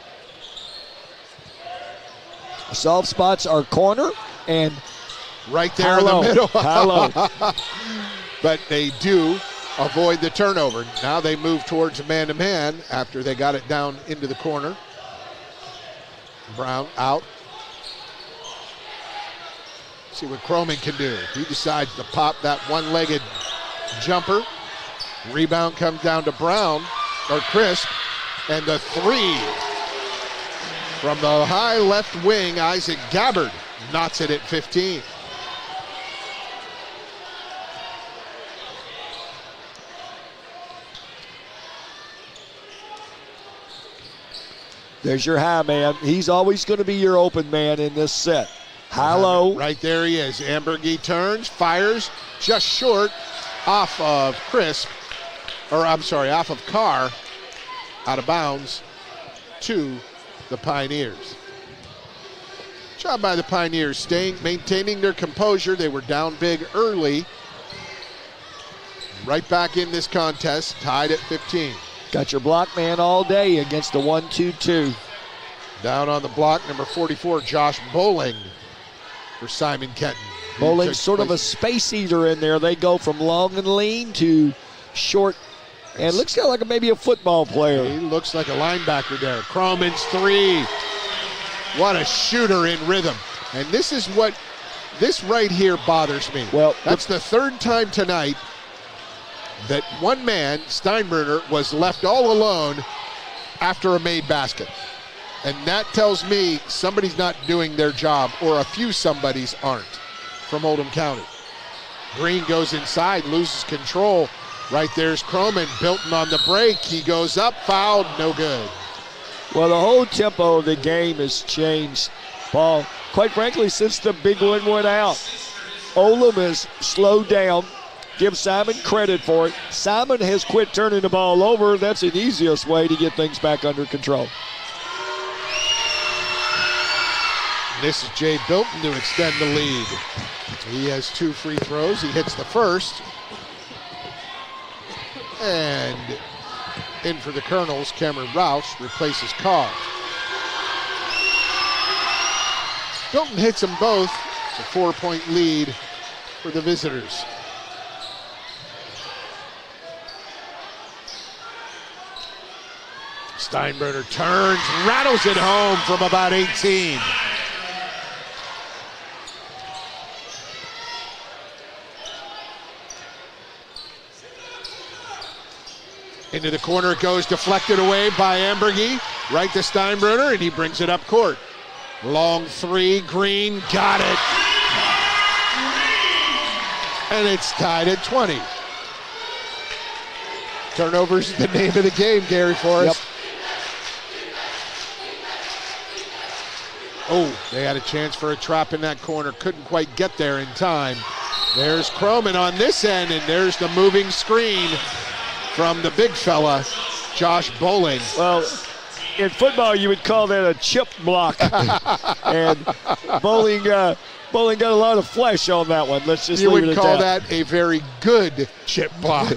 Speaker 4: The soft spots are corner and
Speaker 3: right there in the middle.
Speaker 4: Hello.
Speaker 3: But they do avoid the turnover. Now they move towards man-to-man after they got it down into the corner. Brown out. See what Croman can do. He decides to pop that one-legged jumper. Rebound comes down to Brown, or Crisp, and the three from the high left wing. Isaac Gabbard knots it at 15.
Speaker 4: There's your high man. He's always going to be your open man in this set. High-low.
Speaker 3: Right there he is. Ambergy turns, fires, just short off of off of Carr, out of bounds to the Pioneers. Job by the Pioneers, maintaining their composure. They were down big early. Right back in this contest, tied at 15.
Speaker 4: Got your block man all day against the 1-2-2.
Speaker 3: Down on the block, number 44, Josh Bowling for Simon Kenton.
Speaker 4: Bowling's sort of a space eater in there. They go from long and lean to short, and looks kind of like maybe a football player.
Speaker 3: He looks like a linebacker there. Croman's three. What a shooter in rhythm. And this right here bothers me.
Speaker 4: Well,
Speaker 3: that's the third time tonight that one man, Steinbruner, was left all alone after a made basket. And that tells me somebody's not doing their job, or a few somebodies aren't, from Oldham County. Green goes inside, loses control. Right there's Croman, Bilton on the break. He goes up, fouled, no good.
Speaker 4: Well, the whole tempo of the game has changed, Paul. Quite frankly, since the big one went out, Oldham has slowed down. Give Simon credit for it. Simon has quit turning the ball over. That's the easiest way to get things back under control.
Speaker 3: This is Jay Bilton to extend the lead. He has 2 free throws. He hits the first. And in for the Colonels, Cameron Rouse replaces Carr. Bilton hits them both. It's a 4-point lead for the visitors. Steinbrenner turns, rattles it home from about 18. Into the corner it goes, deflected away by Ambergy. Right to Steinbrenner, and he brings it up court. Long three, Green got it. And it's tied at 20. Turnovers the name of the game, Gary Forrest.
Speaker 4: Yep.
Speaker 3: Oh, they had a chance for a trap in that corner. Couldn't quite get there in time. There's Croman on this end, and there's the moving screen from the big fella, Josh Bowling.
Speaker 4: Well, in football, you would call that a chip block. And Bowling got a lot of flesh on that one. Let's just
Speaker 3: you
Speaker 4: leave it
Speaker 3: would
Speaker 4: at
Speaker 3: call
Speaker 4: that.
Speaker 3: that a very good chip block.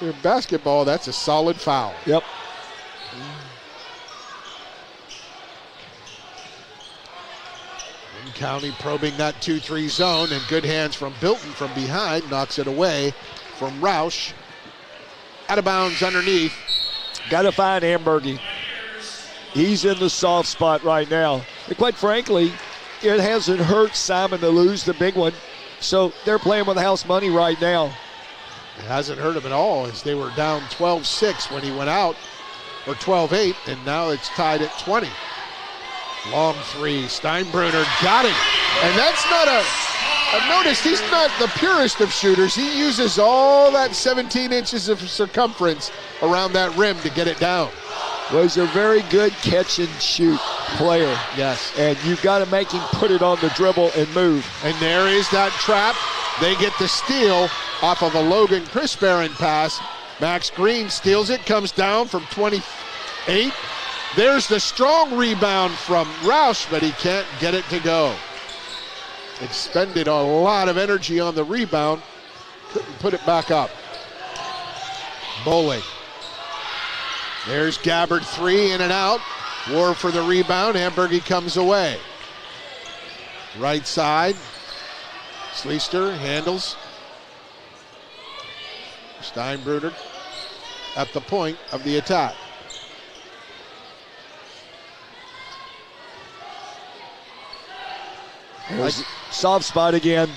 Speaker 3: In basketball, that's a solid foul.
Speaker 4: Yep.
Speaker 3: County probing that 2-3 zone, and good hands from Bilton from behind, knocks it away from Roush. Out of bounds underneath.
Speaker 4: Got to find Ambergy. He's in the soft spot right now. And quite frankly, it hasn't hurt Simon to lose the big one, so they're playing with house money right now.
Speaker 3: It hasn't hurt him at all, as they were down 12-6 when he went out, or 12-8, and now it's tied at 20. Long three, Steinbrenner got it. And that's not I've noticed he's not the purest of shooters. He uses all that 17 inches of circumference around that rim to get it down.
Speaker 4: Well, he's a very good catch and shoot player.
Speaker 3: Yes.
Speaker 4: And you've got to make him put it on the dribble and move.
Speaker 3: And there is that trap. They get the steal off of a Logan Chris-Barron pass. Max Green steals it, comes down from 28. There's the strong rebound from Roush, but he can't get it to go. Expended a lot of energy on the rebound. Couldn't put it back up. Bowling. There's Gabbard, three, in and out. War for the rebound. Ambergy comes away. Right side. Sleester handles. Steinbrenner at the point of the attack.
Speaker 4: There's soft spot again.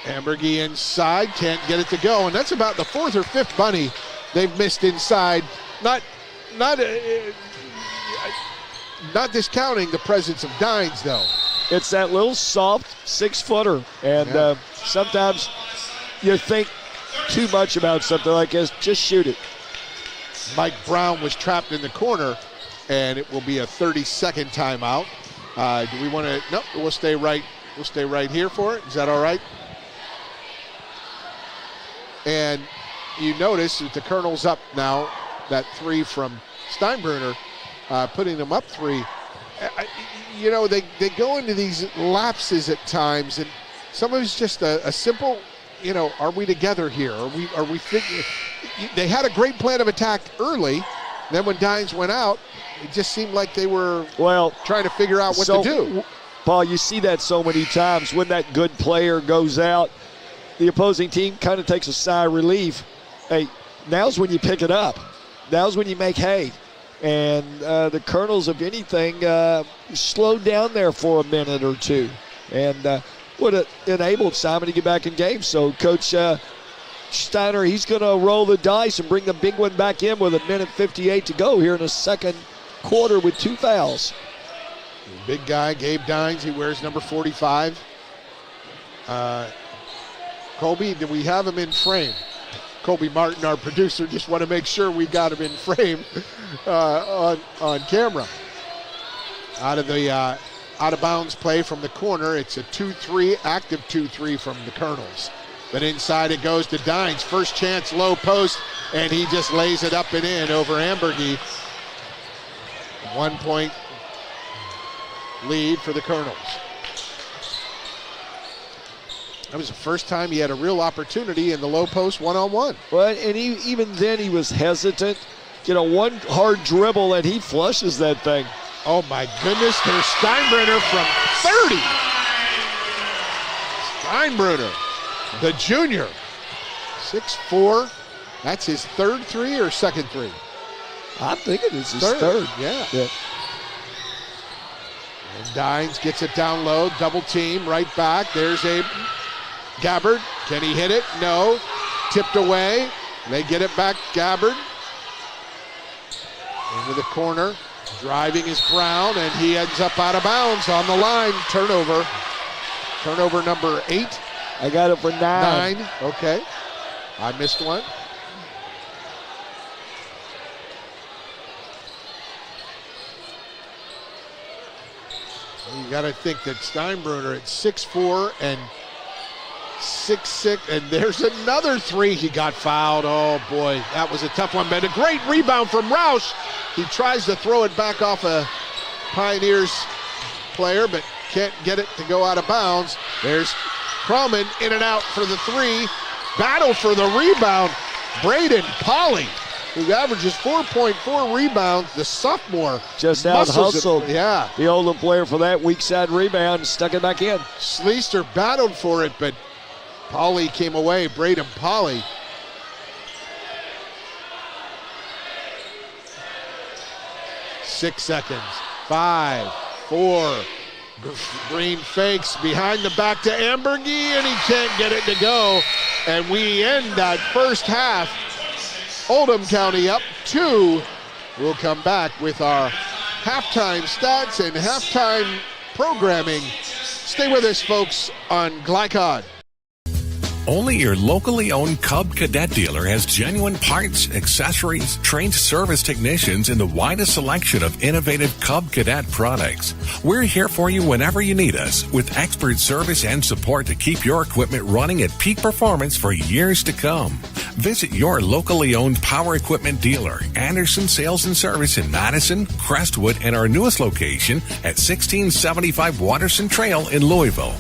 Speaker 3: Ambergy inside, can't get it to go, and that's about the fourth or fifth bunny they've missed inside. Not discounting the presence of Dines, though.
Speaker 4: It's that little soft 6-footer, and sometimes you think too much about something like this. Just shoot it.
Speaker 3: Mike Brown was trapped in the corner, and it will be a 30-second timeout. Do we want to? No, we'll stay right. We'll stay right here for it. Is that all right? And you notice that the Colonel's up now. That three from Steinbrenner, putting them up three. They go into these lapses at times, and some of it's just a simple, are we together here? Are we figuring? They had a great plan of attack early. Then when Dines went out, it just seemed like they were trying to figure out what to do.
Speaker 4: Paul, you see that so many times. When that good player goes out, the opposing team kind of takes a sigh of relief. Hey, now's when you pick it up. Now's when you make hay. And the Colonels, if anything, slowed down there for a minute or two. And would have enabled Simon to get back in game. So Coach Steiner, he's going to roll the dice and bring the big one back in with 1:58 to go here in the second quarter with 2 fouls.
Speaker 3: Big guy, Gabe Dines, he wears number 45. Colby, do we have him in frame? Colby Martin, our producer, just want to make sure we got him in frame on camera. Out of bounds play from the corner. It's a 2-3, active 2-3 from the Colonels. But inside it goes to Dines. First chance, low post, and he just lays it up and in over Ambergy. 1 point lead for the Colonels. That was the first time he had a real opportunity in the low post one-on-one.
Speaker 4: Well, and even then he was hesitant. One hard dribble and he flushes that thing.
Speaker 3: Oh my goodness, there's Steinbrenner from 30. Steinbrenner, the junior, 6'4". That's his third three or second three?
Speaker 4: I'm thinking it's his third.
Speaker 3: Yeah. And Dines gets it down low, double team, right back. There's a Gabbard. Can he hit it? No. Tipped away. They get it back. Gabbard into the corner. Driving is Brown, and he ends up out of bounds on the line. Turnover. Turnover number 8.
Speaker 4: I got it for 9.
Speaker 3: Okay. I missed one. You got to think that Steinbruner at 6'4" and 6'6", and there's another 3. He got fouled. Oh boy, that was a tough one, but a great rebound from Roush. He tries to throw it back off a Pioneers player, but can't get it to go out of bounds. There's Crowman in and out for the 3. Battle for the rebound. Braden Polly, who averages 4.4 rebounds, the sophomore.
Speaker 4: Just out-hustled
Speaker 3: the
Speaker 4: Oldham player for that weak side rebound, stuck it back in.
Speaker 3: Sleester battled for it, but Polly came away. Braden Polly. Six seconds. 5, 4. Green fakes behind the back to Ambergy, and he can't get it to go. And we end that first half. Oldham County up 2. We'll come back with our halftime stats and halftime programming. Stay with us, folks, on Glycod.
Speaker 2: Only your locally owned Cub Cadet dealer has genuine parts, accessories, trained service technicians, and the widest selection of innovative Cub Cadet products. We're here for you whenever you need us, with expert service and support to keep your equipment running at peak performance for years to come. Visit your locally owned power equipment dealer, Anderson Sales and Service in Madison, Crestwood, and our newest location at 1675 Waterson Trail in Louisville.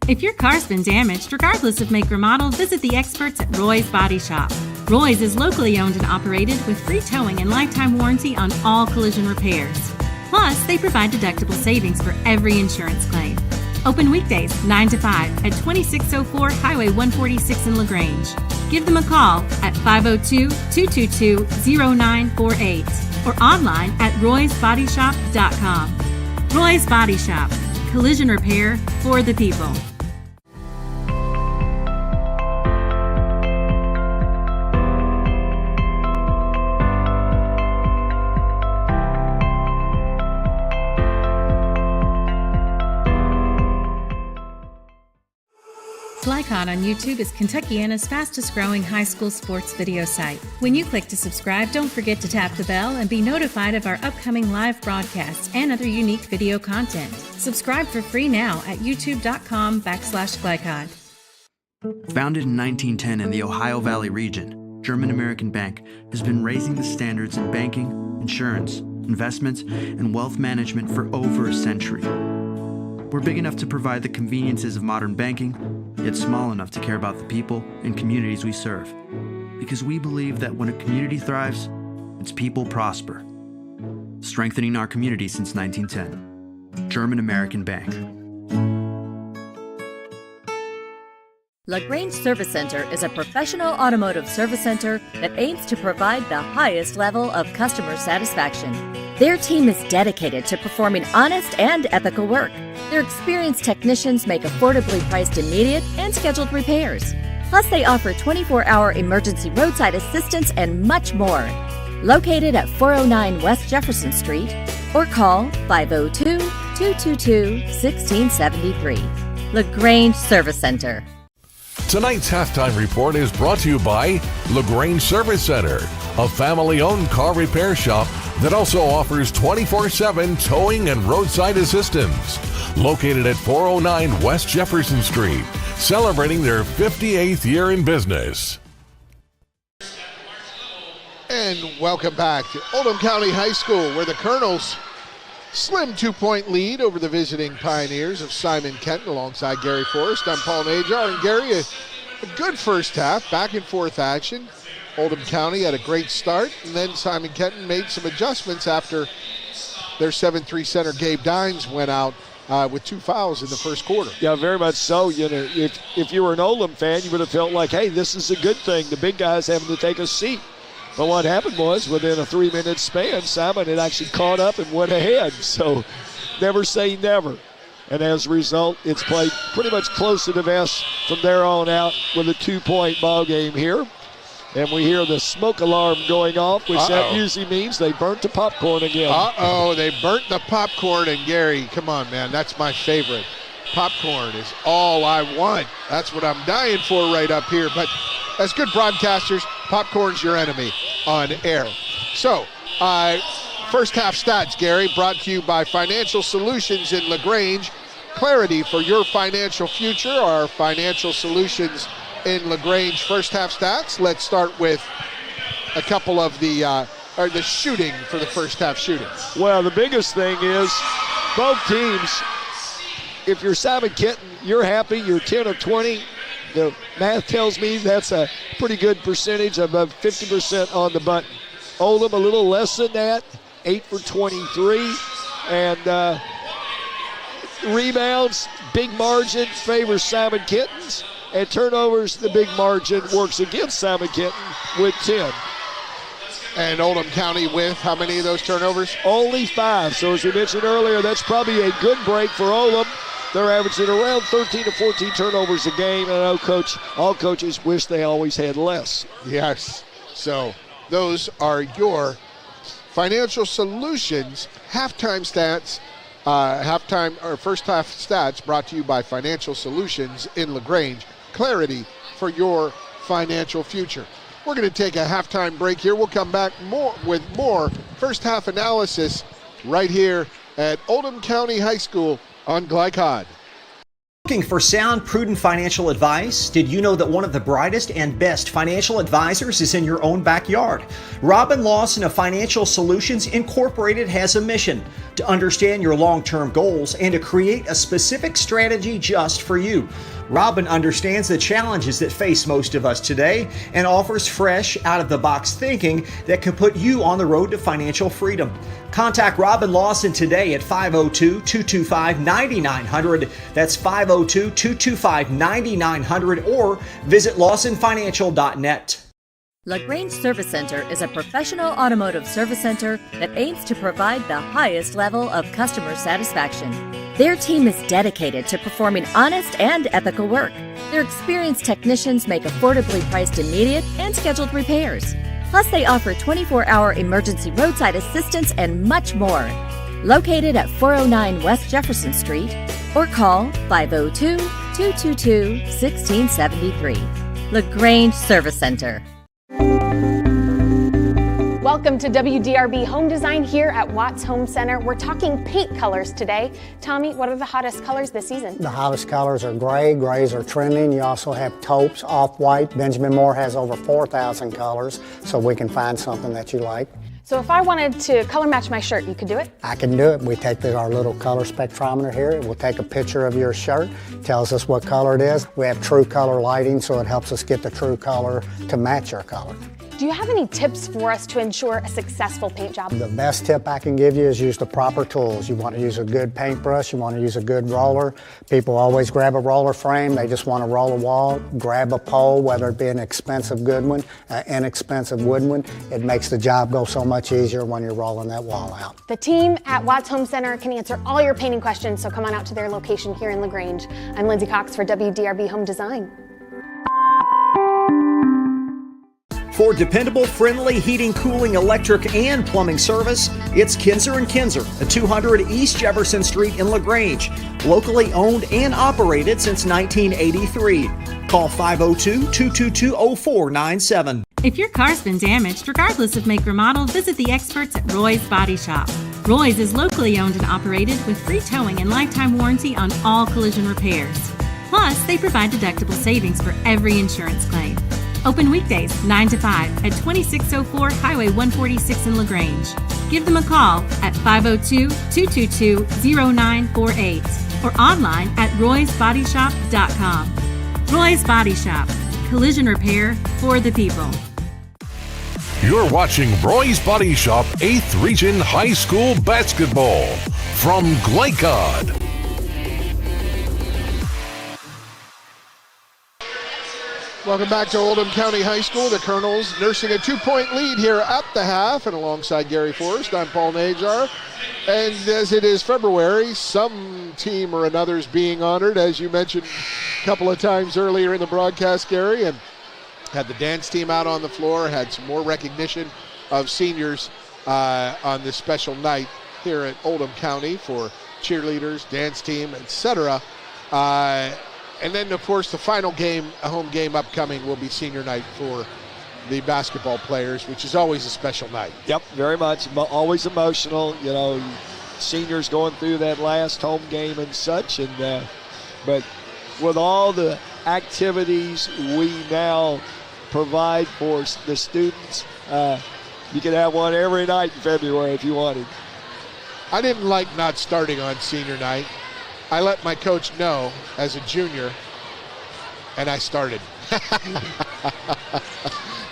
Speaker 5: If your car's been damaged, regardless of make or model, visit the experts at Roy's Body Shop. Roy's is locally owned and operated with free towing and lifetime warranty on all collision repairs. Plus, they provide deductible savings for every insurance claim. Open weekdays 9 to 5 at 2604 Highway 146 in LaGrange. Give them a call at 502-222-0948 or online at roysbodyshop.com. Roy's Body Shop. Collision repair for the people. Glycod on YouTube is Kentuckiana's fastest growing high school sports video site. When you click to subscribe, don't forget to tap the bell and be notified of our upcoming live broadcasts and other unique video content. Subscribe for free now at youtube.com/Glycod.
Speaker 11: Founded in 1910 in the Ohio Valley region, German American Bank has been raising the standards in banking, insurance, investments, and wealth management for over a century. We're big enough to provide the conveniences of modern banking, yet small enough to care about the people and communities we serve. Because we believe that when a community thrives, its people prosper. Strengthening our community since 1910. German American Bank.
Speaker 1: LaGrange Service Center is a professional automotive service center that aims to provide the highest level of customer satisfaction. Their team is dedicated to performing honest and ethical work. Their experienced technicians make affordably priced immediate and scheduled repairs. Plus, they offer 24-hour emergency roadside assistance and much more. Located at 409 West Jefferson Street, or call 502-222-1673. LaGrange Service Center.
Speaker 2: Tonight's halftime report is brought to you by LaGrange Service Center, a family-owned car repair shop that also offers 24/7 towing and roadside assistance. Located at 409 West Jefferson Street, celebrating their 58th year in business.
Speaker 3: And welcome back to Oldham County High School, where the Colonels slim 2-point lead over the visiting Pioneers of Simon Kenton alongside Gary Forrest. I'm Paul Najar, and Gary, a good first half, back and forth action. Oldham County had a great start, and then Simon Kenton made some adjustments after their 7-3 center Gabe Dines went out with 2 fouls in the first quarter.
Speaker 4: Yeah, very much so. You know, if you were an Oldham fan, you would have felt like, hey, this is a good thing. The big guy's having to take a seat. But what happened was, within a 3-minute span, Simon had actually caught up and went ahead. So never say never. And as a result, it's played pretty much close to the vest from there on out with a 2-point ball game here. And we hear the smoke alarm going off, which that usually means they burnt the popcorn again.
Speaker 3: They burnt the popcorn. And Gary, come on, man, that's my favorite. Popcorn is all I want. That's what I'm dying for right up here. But as good broadcasters, popcorn's your enemy on air. So, first half stats, Gary, brought to you by Financial Solutions in LaGrange. Clarity for your financial future. Our Financial Solutions in LaGrange first half stats. Let's start with a couple of the shooting for the first half shooting.
Speaker 4: Well, the biggest thing is both teams, if you're Simon Kenton, you're happy, you're 10 of 20. The math tells me that's a pretty good percentage, above 50% on the button. Oldham a little less than that, 8 for 23. And rebounds, big margin favors Simon Kenton's. And turnovers, the big margin works against Simon Kenton with 10.
Speaker 3: And Oldham County with how many of those turnovers?
Speaker 4: Only 5. So as we mentioned earlier, that's probably a good break for Oldham. They're averaging around 13 to 14 turnovers a game. And I know all coaches wish they always had less.
Speaker 3: Yes. So those are your Financial Solutions halftime stats. First half stats brought to you by Financial Solutions in LaGrange. Clarity for your financial future. We're going to take a halftime break here. We'll come back with more first half analysis right here at Oldham County High School on Glycod.
Speaker 12: Looking for sound, prudent financial advice? Did you know that one of the brightest and best financial advisors is in your own backyard? Robin Lawson of Financial Solutions Incorporated has a mission to understand your long-term goals and to create a specific strategy just for you. Robin understands the challenges that face most of us today and offers fresh, out-of-the-box thinking that can put you on the road to financial freedom. Contact Robin Lawson today at 502-225-9900. That's 502-225-9900 or visit lawsonfinancial.net.
Speaker 1: LaGrange Service Center is a professional automotive service center that aims to provide the highest level of customer satisfaction. Their team is dedicated to performing honest and ethical work. Their experienced technicians make affordably priced immediate and scheduled repairs. Plus, they offer 24-hour emergency roadside assistance and much more. Located at 409 West Jefferson Street or call 502-222-1673. LaGrange Service Center.
Speaker 13: Welcome to WDRB Home Design here at Watts Home Center. We're talking paint colors today. Tommy, what are the hottest colors this season?
Speaker 14: The hottest colors are gray. Grays are trending. You also have taupes, off-white. Benjamin Moore has over 4,000 colors, so we can find something that you like.
Speaker 13: So if I wanted to color match my shirt, you could do it?
Speaker 14: I can do it. We take our little color spectrometer here. It will take a picture of your shirt, tells us what color it is. We have true color lighting, so it helps us get the true color to match your color.
Speaker 13: Do you have any tips for us to ensure a successful paint job?
Speaker 14: The best tip I can give you is use the proper tools. You want to use a good paintbrush, you want to use a good roller. People always grab a roller frame, they just want to roll a wall. Grab a pole, whether it be an expensive good one, an inexpensive wood one. It makes the job go so much easier when you're rolling that wall out.
Speaker 13: The team at Watts Home Center can answer all your painting questions, so come on out to their location here in LaGrange. I'm Lindsay Cox for WDRB Home Design.
Speaker 12: For dependable, friendly heating, cooling, electric, and plumbing service, it's Kinzer & Kinzer at 200 East Jefferson Street in LaGrange. Locally owned and operated since 1983. Call 502-222-0497.
Speaker 5: If your car's been damaged, regardless of make or model, visit the experts at Roy's Body Shop. Roy's is locally owned and operated with free towing and lifetime warranty on all collision repairs. Plus, they provide deductible savings for every insurance claim. Open weekdays 9 to 5 at 2604 Highway 146 in LaGrange. Give them a call at 502-222-0948 or online at roysbodyshop.com. Roy's Body Shop. Collision repair for the people.
Speaker 2: You're watching Roy's Body Shop 8th Region High School Basketball from Glycod.
Speaker 3: Welcome back to Oldham County High School. The Colonels nursing a 2-point lead here at the half, and alongside Gary Forrest, I'm Paul Najar. And as it is February, some team or another is being honored, as you mentioned a couple of times earlier in the broadcast, Gary, and had the dance team out on the floor, had some more recognition of seniors on this special night here at Oldham County for cheerleaders, dance team, etc. And then, of course, the final game, a home game upcoming, will be senior night for the basketball players, which is always a special night.
Speaker 4: Yep, very much. Always emotional. You know, seniors going through that last home game and such. And but with all the activities we now provide for the students, you could have one every night in February if you wanted.
Speaker 3: I didn't like not starting on senior night. I let my coach know as a junior, and I started.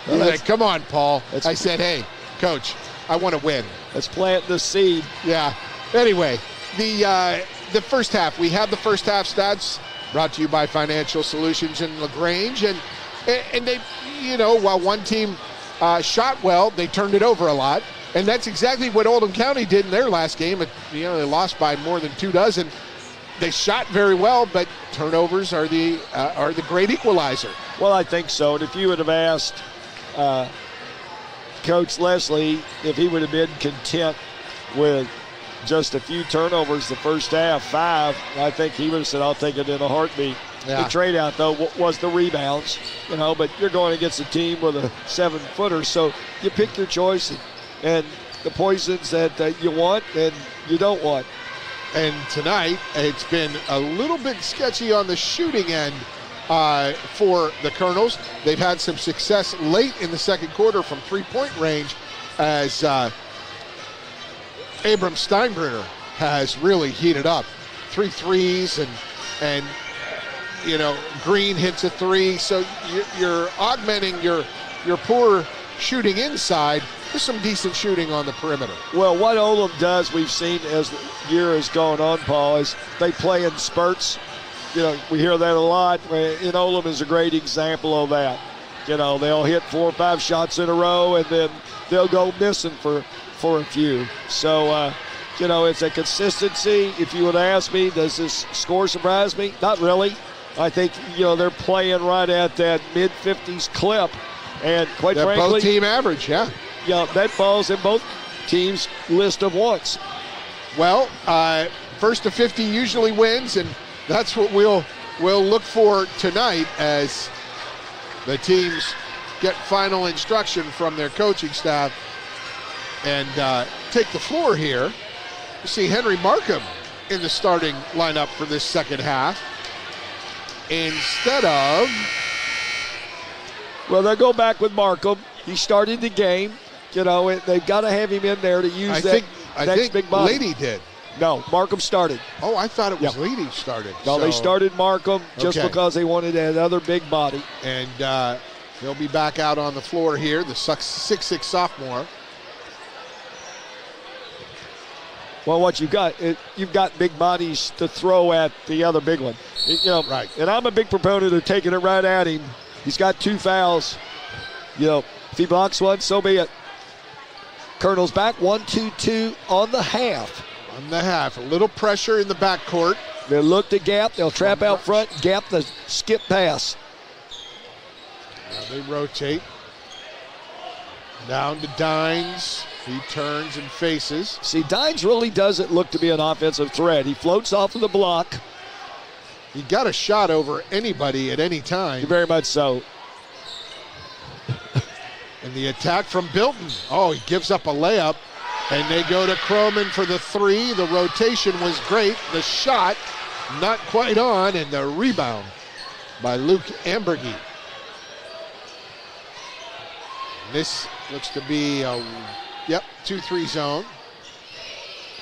Speaker 3: He's like, come on, Paul. I said, hey, coach, I want to win.
Speaker 4: Let's plant the seed.
Speaker 3: Yeah. Anyway, the first half, we have the first half stats brought to you by Financial Solutions in LaGrange. And they, you know, while one team shot well, they turned it over a lot. And that's exactly what Oldham County did in their last game. You know, they lost by more than 24. They shot very well, but turnovers are the great equalizer.
Speaker 4: Well, I think so. And if you would have asked Coach Leslie if he would have been content with just a few turnovers the first half, 5, I think he would have said, I'll take it in a heartbeat.
Speaker 3: Yeah.
Speaker 4: The trade out, though, was the rebounds, you know, but you're going against a team with a 7-footer, so you pick your choice and the poisons that you want and you don't want.
Speaker 3: And tonight, it's been a little bit sketchy on the shooting end for the Colonels. They've had some success late in the second quarter from three-point range as Abram Steinbrenner has really heated up. 3 threes and you know, Green hits a 3. So you're augmenting your poor shooting inside. There's some decent shooting on the perimeter.
Speaker 4: Well, what Oldham does, we've seen as the year has gone on, Paul, is they play in spurts. You know, we hear that a lot. And Oldham is a great example of that. You know, they'll hit 4 or 5 shots in a row, and then they'll go missing for a few. So, you know, it's a consistency. If you would ask me, does this score surprise me? Not really. I think, you know, they're playing right at that mid-50s clip. And quite frankly,
Speaker 3: both team average, yeah.
Speaker 4: Yeah, that falls in both teams' list of wants.
Speaker 3: Well, first to 50 usually wins, and that's what we'll look for tonight as the teams get final instruction from their coaching staff and take the floor here. You see Henry Markham in the starting lineup for this second half instead of...
Speaker 4: Well, they'll go back with Markham. He started the game. You know, they've got to have him in there to use I think big body.
Speaker 3: Lady did.
Speaker 4: No, Markham started.
Speaker 3: Oh, I thought it was Lady started.
Speaker 4: No, they started Markham just because they wanted that other big body.
Speaker 3: And he'll be back out on the floor here, the 6'6" sophomore.
Speaker 4: Well, what you've got big bodies to throw at the other big one. You know,
Speaker 3: right.
Speaker 4: And I'm a big proponent of taking it right at him. He's got 2 fouls. You know, if he blocks one, so be it. Colonel's back 1-2-2 on the half.
Speaker 3: On the half, a little pressure in the backcourt.
Speaker 4: They'll look to gap. They'll trap out front, gap the skip pass.
Speaker 3: Now they rotate. Down to Dines. He turns and faces.
Speaker 4: See, Dines really doesn't look to be an offensive threat. He floats off of the block.
Speaker 3: He got a shot over anybody at any time.
Speaker 4: Very much so.
Speaker 3: And the attack from Bilton. Oh, he gives up a layup. And they go to Croman for the 3. The rotation was great. The shot not quite on. And the rebound by Luke Ambergy. This looks to be a 2-3 zone.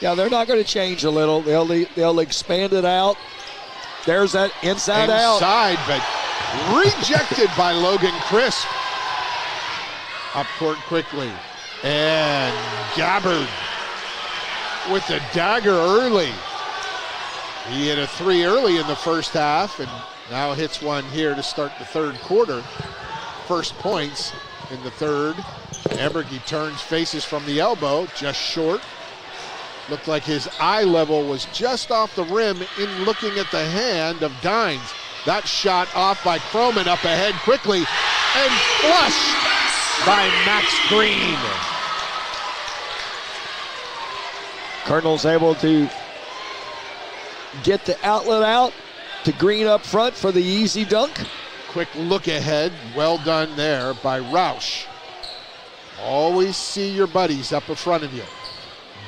Speaker 4: Yeah, they're not going to change a little. They'll expand it out. There's that inside out.
Speaker 3: Inside, but rejected by Logan Crisp. Up court quickly. And Gabbard with the dagger early. He hit a 3 early in the first half, and Now hits one here to start the third quarter. First points in the third. Ambergy turns, faces from the elbow, just short. Looked like his eye level was just off the rim in looking at the hand of Dines. That shot off by Croman up ahead quickly and flushed by Max Green.
Speaker 4: Colonel's able to get the outlet out to Green up front for the easy dunk.
Speaker 3: Quick look ahead, well done there by Roush. Always see your buddies up in front of you.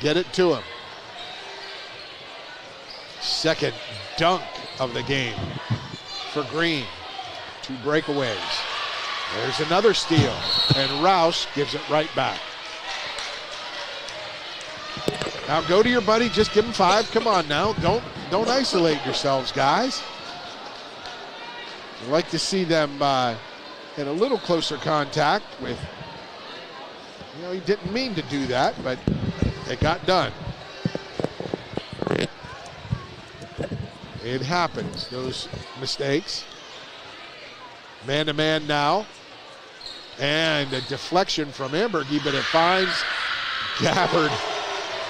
Speaker 3: Get it to him. Second dunk of the game for Green. 2 breakaways. There's another steal, and Roush gives it right back. Now go to your buddy, just give him 5. Come on now, don't isolate yourselves, guys. I'd like to see them in a little closer contact with, he didn't mean to do that, but it got done. It happens, those mistakes. Man-to-man now. And a deflection from Ambergy, but it finds Gabbard.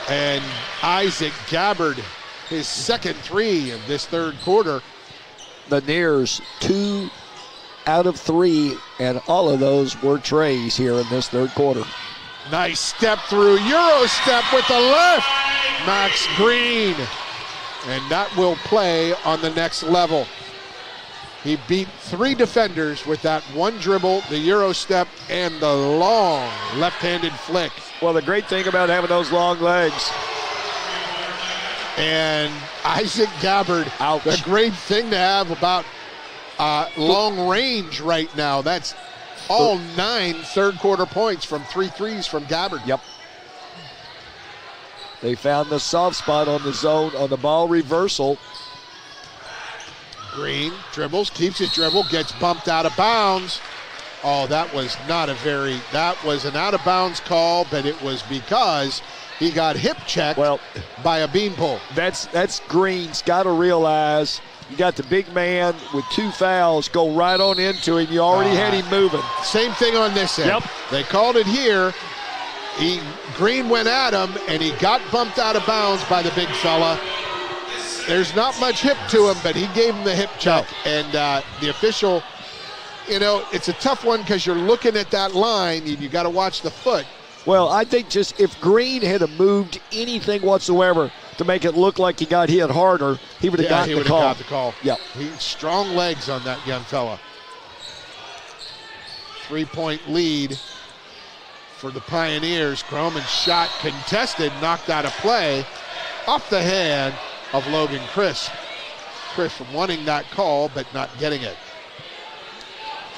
Speaker 3: And Isaac Gabbard, his second 3 of this third quarter.
Speaker 4: The Nears 2 out of 3, and all of those were trays here in this third quarter.
Speaker 3: Nice step through, Euro step with the left. Max Green, and that will play on the next level. He beat 3 defenders with that one dribble, the Euro step, and the long left-handed flick.
Speaker 4: Well, the great thing about having those long legs.
Speaker 3: And Isaac Gabbard, the great thing to have about long range right now. That's all 9 third quarter points from 3 threes from Gabbard.
Speaker 4: Yep. They found the soft spot on the zone on the ball reversal.
Speaker 3: Green dribbles, keeps his dribble, gets bumped out of bounds. Oh, that was that was an out of bounds call, but it was because he got hip checked by a beanpole.
Speaker 4: That's Green's got to realize you got the big man with 2 fouls, go right on into him. You already had him moving.
Speaker 3: Same thing on this end.
Speaker 4: Yep.
Speaker 3: They called it here. Green went at him, and he got bumped out of bounds by the big fella. There's not much hip to him, but he gave him the hip check. And the official, it's a tough one because you're looking at that line, and you got to watch the foot.
Speaker 4: Well, I think just if Green had moved anything whatsoever to make it look like he got hit harder, he would have gotten the call.
Speaker 3: Got the call.
Speaker 4: Yep.
Speaker 3: He's strong legs on that young fella. 3-point lead for the Pioneers. Croman's shot contested, knocked out of play, off the hand of Logan Crisp. Crisp wanting that call, but not getting it.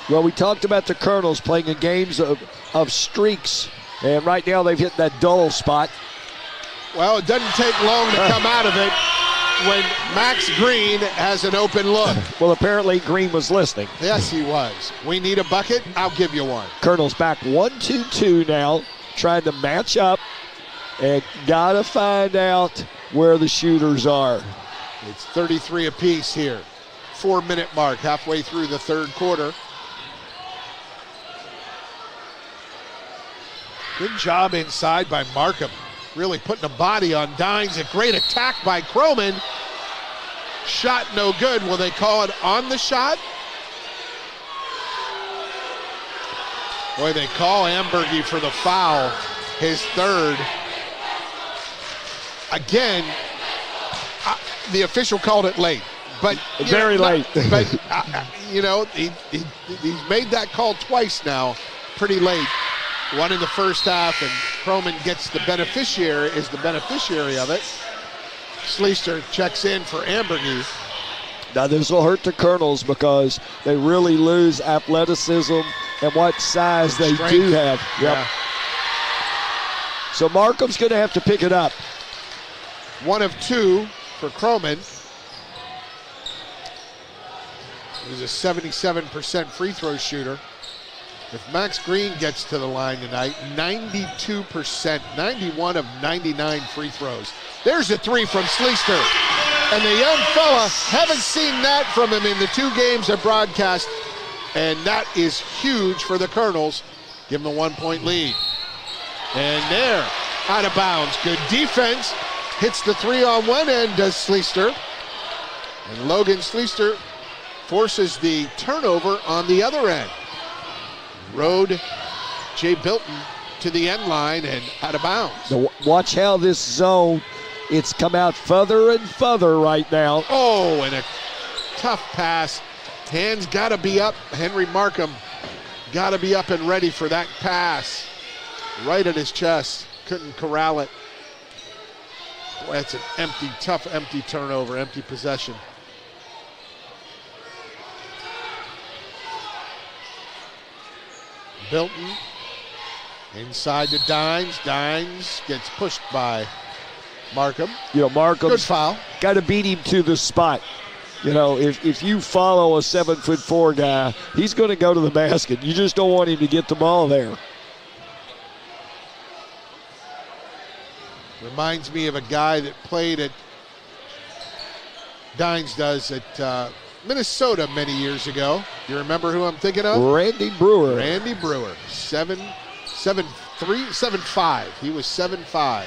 Speaker 4: Well, we talked about the Colonels playing in games of streaks, and right now they've hit that dull spot.
Speaker 3: Well, it doesn't take long to come out of it when Max Green has an open look.
Speaker 4: Well, apparently Green was listening.
Speaker 3: Yes, he was. We need a bucket, I'll give you one.
Speaker 4: Colonels back 1-2-2 now, trying to match up, and gotta find out where the shooters are.
Speaker 3: It's 33 apiece here. 4-minute mark, halfway through the third quarter. Good job inside by Markham. Really putting a body on Dines. A great attack by Croman. Shot no good. Will they call it on the shot? Boy, they call Ambergy for the foul. His third. Again, the official called it late. But
Speaker 4: very late.
Speaker 3: But he's made that call twice now, pretty late. One in the first half, and Croman is the beneficiary of it. Schleister checks in for Ambergy.
Speaker 4: Now this will hurt the Colonels because they really lose athleticism and what size they do have. Yep.
Speaker 3: Yeah.
Speaker 4: So Markham's going to have to pick it up.
Speaker 3: 1 of 2 for Croman. He's a 77% free throw shooter. If Max Green gets to the line tonight, 92%, 91 of 99 free throws. There's a 3 from Schleister. And the young fella, haven't seen that from him in the 2 games of broadcast, and that is huge for the Colonels. Give them a 1-point lead. And there, out of bounds. Good defense. Hits the 3 on one end, does Sleester. And Logan Sleester forces the turnover on the other end. Rode Jay Bilton to the end line and out of bounds.
Speaker 4: Now, watch how this zone, it's come out further and further right now.
Speaker 3: Oh, and a tough pass. Hands got to be up. Henry Markham got to be up and ready for that pass. Right at his chest. Couldn't corral it. Boy, that's an empty, tough, empty turnover, empty possession. Bilton inside to Dines. Dines gets pushed by Markham.
Speaker 4: You know, Markham's
Speaker 3: good foul.
Speaker 4: Got to beat him to the spot. You know, if you follow a 7'4" guy, he's going to go to the basket. You just don't want him to get the ball there.
Speaker 3: Reminds me of a guy that played at, Dines does, at Minnesota many years ago. You remember who I'm thinking of?
Speaker 4: Randy Brewer.
Speaker 3: Randy Brewer, 7'5". He was 7'5".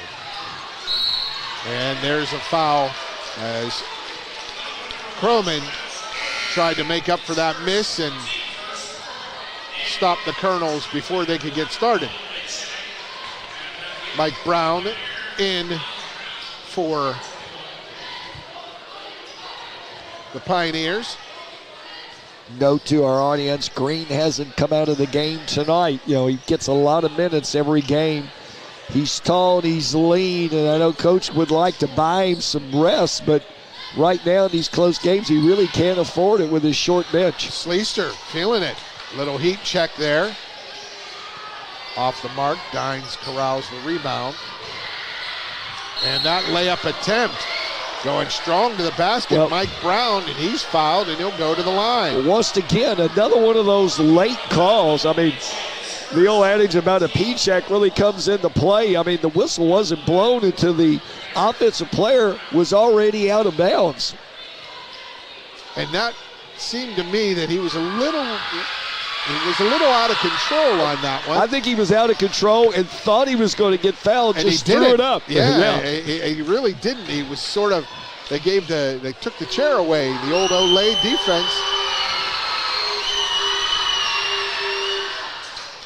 Speaker 3: And there's a foul as Croman tried to make up for that miss and stop the Colonels before they could get started. Mike Brown in for the Pioneers.
Speaker 4: Note to our audience, Green hasn't come out of the game tonight. You know, he gets a lot of minutes every game. He's tall and he's lean, and I know Coach would like to buy him some rest, but right now in these close games, he really can't afford it with his short bench.
Speaker 3: Sleester feeling it. Little heat check there. Off the mark, Dines corrals the rebound. And that layup attempt going strong to the basket. Well, Mike Brown, and he's fouled, and he'll go to the line.
Speaker 4: Once again, another one of those late calls. I mean, the old adage about a P-check really comes into play. I mean, the whistle wasn't blown until the offensive player was already out of bounds.
Speaker 3: And that seemed to me that he was a little out of control on that one.
Speaker 4: I think he was out of control and thought he was going to get fouled, and just threw it up.
Speaker 3: Yeah, he really didn't. He was sort of, they took the chair away, the old Olay defense.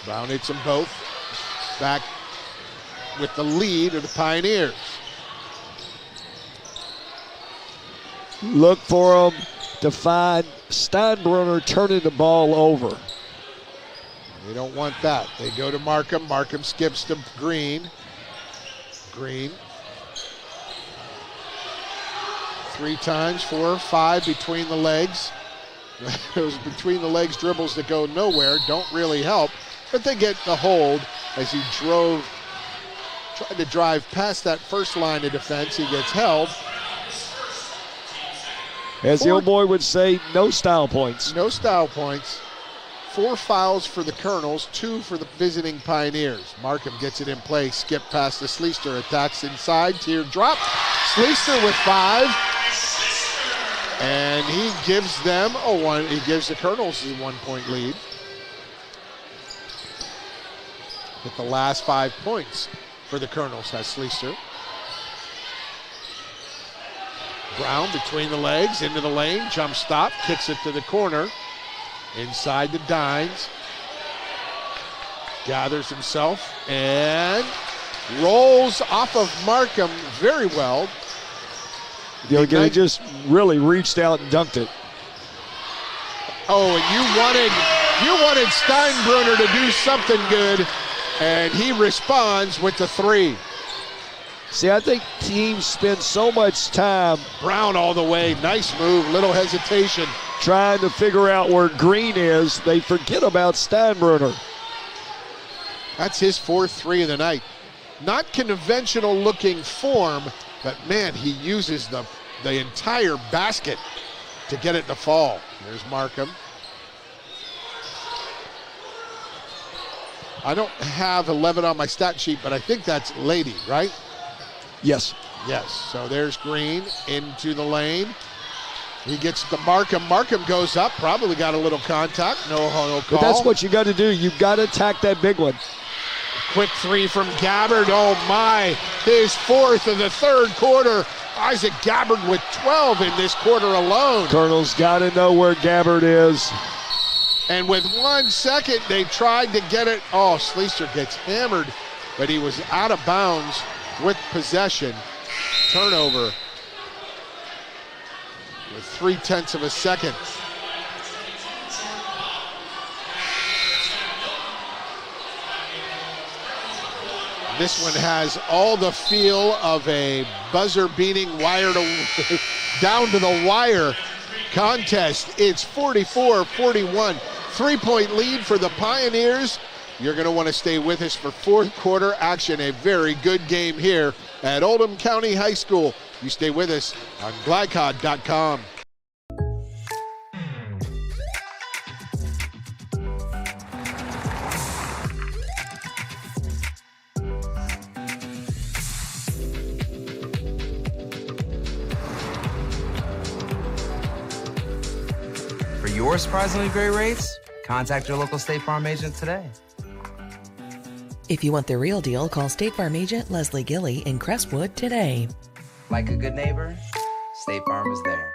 Speaker 3: Brown hits them both. Back with the lead of the Pioneers.
Speaker 4: Look for them to find Steinbrenner turning the ball over.
Speaker 3: They don't want that. They go to Markham. Markham skips to Green. Green. 3 times, 4 or 5 between the legs. Those between the legs dribbles that go nowhere don't really help, but they get the hold as he tried to drive past that first line of defense. He gets held.
Speaker 4: As the old boy would say, no style points.
Speaker 3: No style points. 4 fouls for the Colonels, 2 for the visiting Pioneers. Markham gets it in play, skip past the Sleester, attacks inside, teardrop. Sleester with 5. And he gives them he gives the Colonels a 1-point lead. With the last 5 points for the Colonels has Sleester. Brown between the legs, into the lane, jump stop, kicks it to the corner. Inside to Dines. Gathers himself and rolls off of Markham very well.
Speaker 4: He just really reached out and dunked it.
Speaker 3: Oh, and you wanted Steinbrenner to do something good, and he responds with the 3.
Speaker 4: See, I think teams spend so much time.
Speaker 3: Brown all the way, nice move, little hesitation.
Speaker 4: Trying to figure out where Green is. They forget about Steinbrenner.
Speaker 3: That's his 4th 3 of the night. Not conventional looking form, but man, he uses the entire basket to get it to fall. There's Markham. I don't have 11 on my stat sheet, but I think that's Lady, right?
Speaker 4: Yes.
Speaker 3: Yes. So there's Green into the lane. He gets to Markham. Markham goes up. Probably got a little contact. No call.
Speaker 4: But that's what you got to do. You've got to attack that big one.
Speaker 3: Quick three from Gabbard. Oh, my. His fourth of the third quarter. Isaac Gabbard with 12 in this quarter alone.
Speaker 4: Colonel's got to know where Gabbard is.
Speaker 3: And with 1 second, they tried to get it. Oh, Sleeser gets hammered, but he was out of bounds with possession. Turnover with 0.3 of a second. This one has all the feel of a buzzer-beating wire to down to the wire contest. It's 44-41. 3-point lead for the Pioneers. You're going to want to stay with us for fourth quarter action. A very good game here at Oldham County High School. You stay with us on glycod.com.
Speaker 7: For your surprisingly great rates, contact your local State Farm agent today.
Speaker 8: If you want the real deal, call State Farm agent Leslie Gilly in Crestwood today.
Speaker 7: Like a good neighbor, State Farm is there.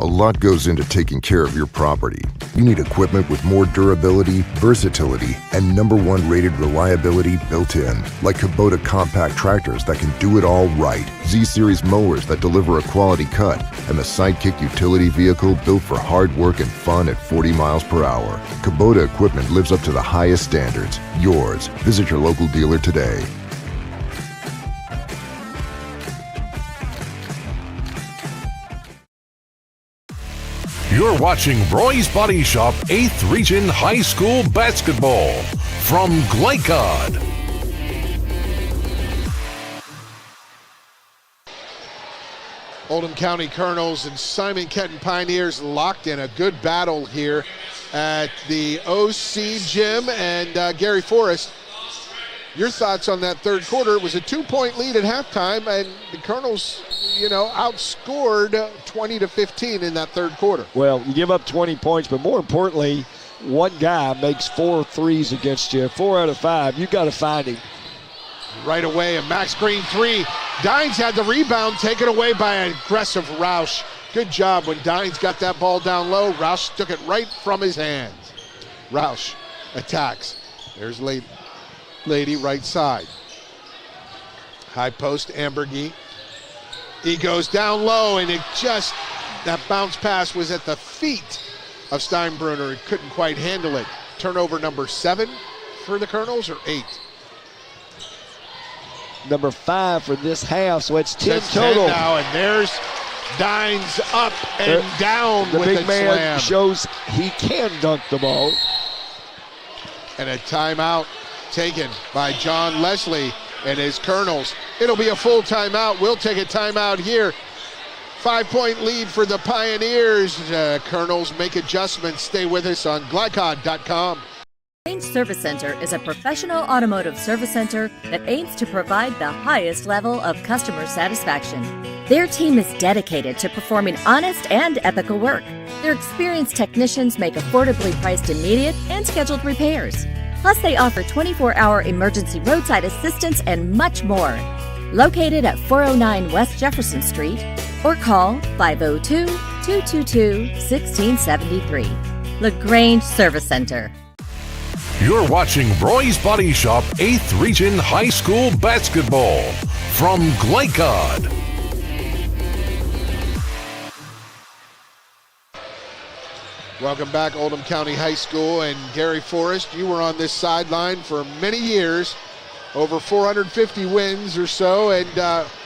Speaker 9: A lot goes into taking care of your property. You need equipment with more durability, versatility, and #1 rated reliability built in. Like Kubota compact tractors that can do it all right. Z-Series mowers that deliver a quality cut. And the Sidekick utility vehicle built for hard work and fun at 40 miles per hour. Kubota equipment lives up to the highest standards. Yours. Visit your local dealer today.
Speaker 2: You're watching Roy's Body Shop 8th Region High School Basketball from Glycod.
Speaker 3: Oldham County Colonels and Simon Kenton Pioneers locked in a good battle here at the OC Gym. And Gary Forrest, your thoughts on that third quarter? It was a 2-point lead at halftime, and the Colonels, outscored 20-15 in that third quarter.
Speaker 4: Well, you give up 20 points, but more importantly, one guy makes 4 threes against you. 4 out of 5. You got to find him.
Speaker 3: Right away, a Max Green three. Dines had the rebound taken away by an aggressive Roush. Good job when Dines got that ball down low. Roush took it right from his hands. Roush attacks. There's Lady right side. High post, Ambergy. He goes down low, and that bounce pass was at the feet of Steinbrunner. He couldn't quite handle it. Turnover number 7 for the Colonels, or 8?
Speaker 4: Number 5 for this half, so it's 10 total.
Speaker 3: 10 now, and there's Dines up and down with
Speaker 4: the big man
Speaker 3: slam.
Speaker 4: Shows he can dunk the ball.
Speaker 3: And a timeout taken by John Leslie and his Colonels. It'll be a full timeout. We'll take a timeout here. 5-point lead for the Pioneers. Colonels make adjustments. Stay with us on glycod.com.
Speaker 1: Range Service Center is a professional automotive service center that aims to provide the highest level of customer satisfaction. Their team is dedicated to performing honest and ethical work. Their experienced technicians make affordably priced immediate and scheduled repairs. Plus, they offer 24-hour emergency roadside assistance and much more. Located at 409 West Jefferson Street, or call 502-222-1673. LaGrange Service Center.
Speaker 2: You're watching Roy's Body Shop 8th Region High School Basketball from Glycod.
Speaker 3: Welcome back, Oldham County High School. And Gary Forrest, you were on this sideline for many years, over 450 wins or so. And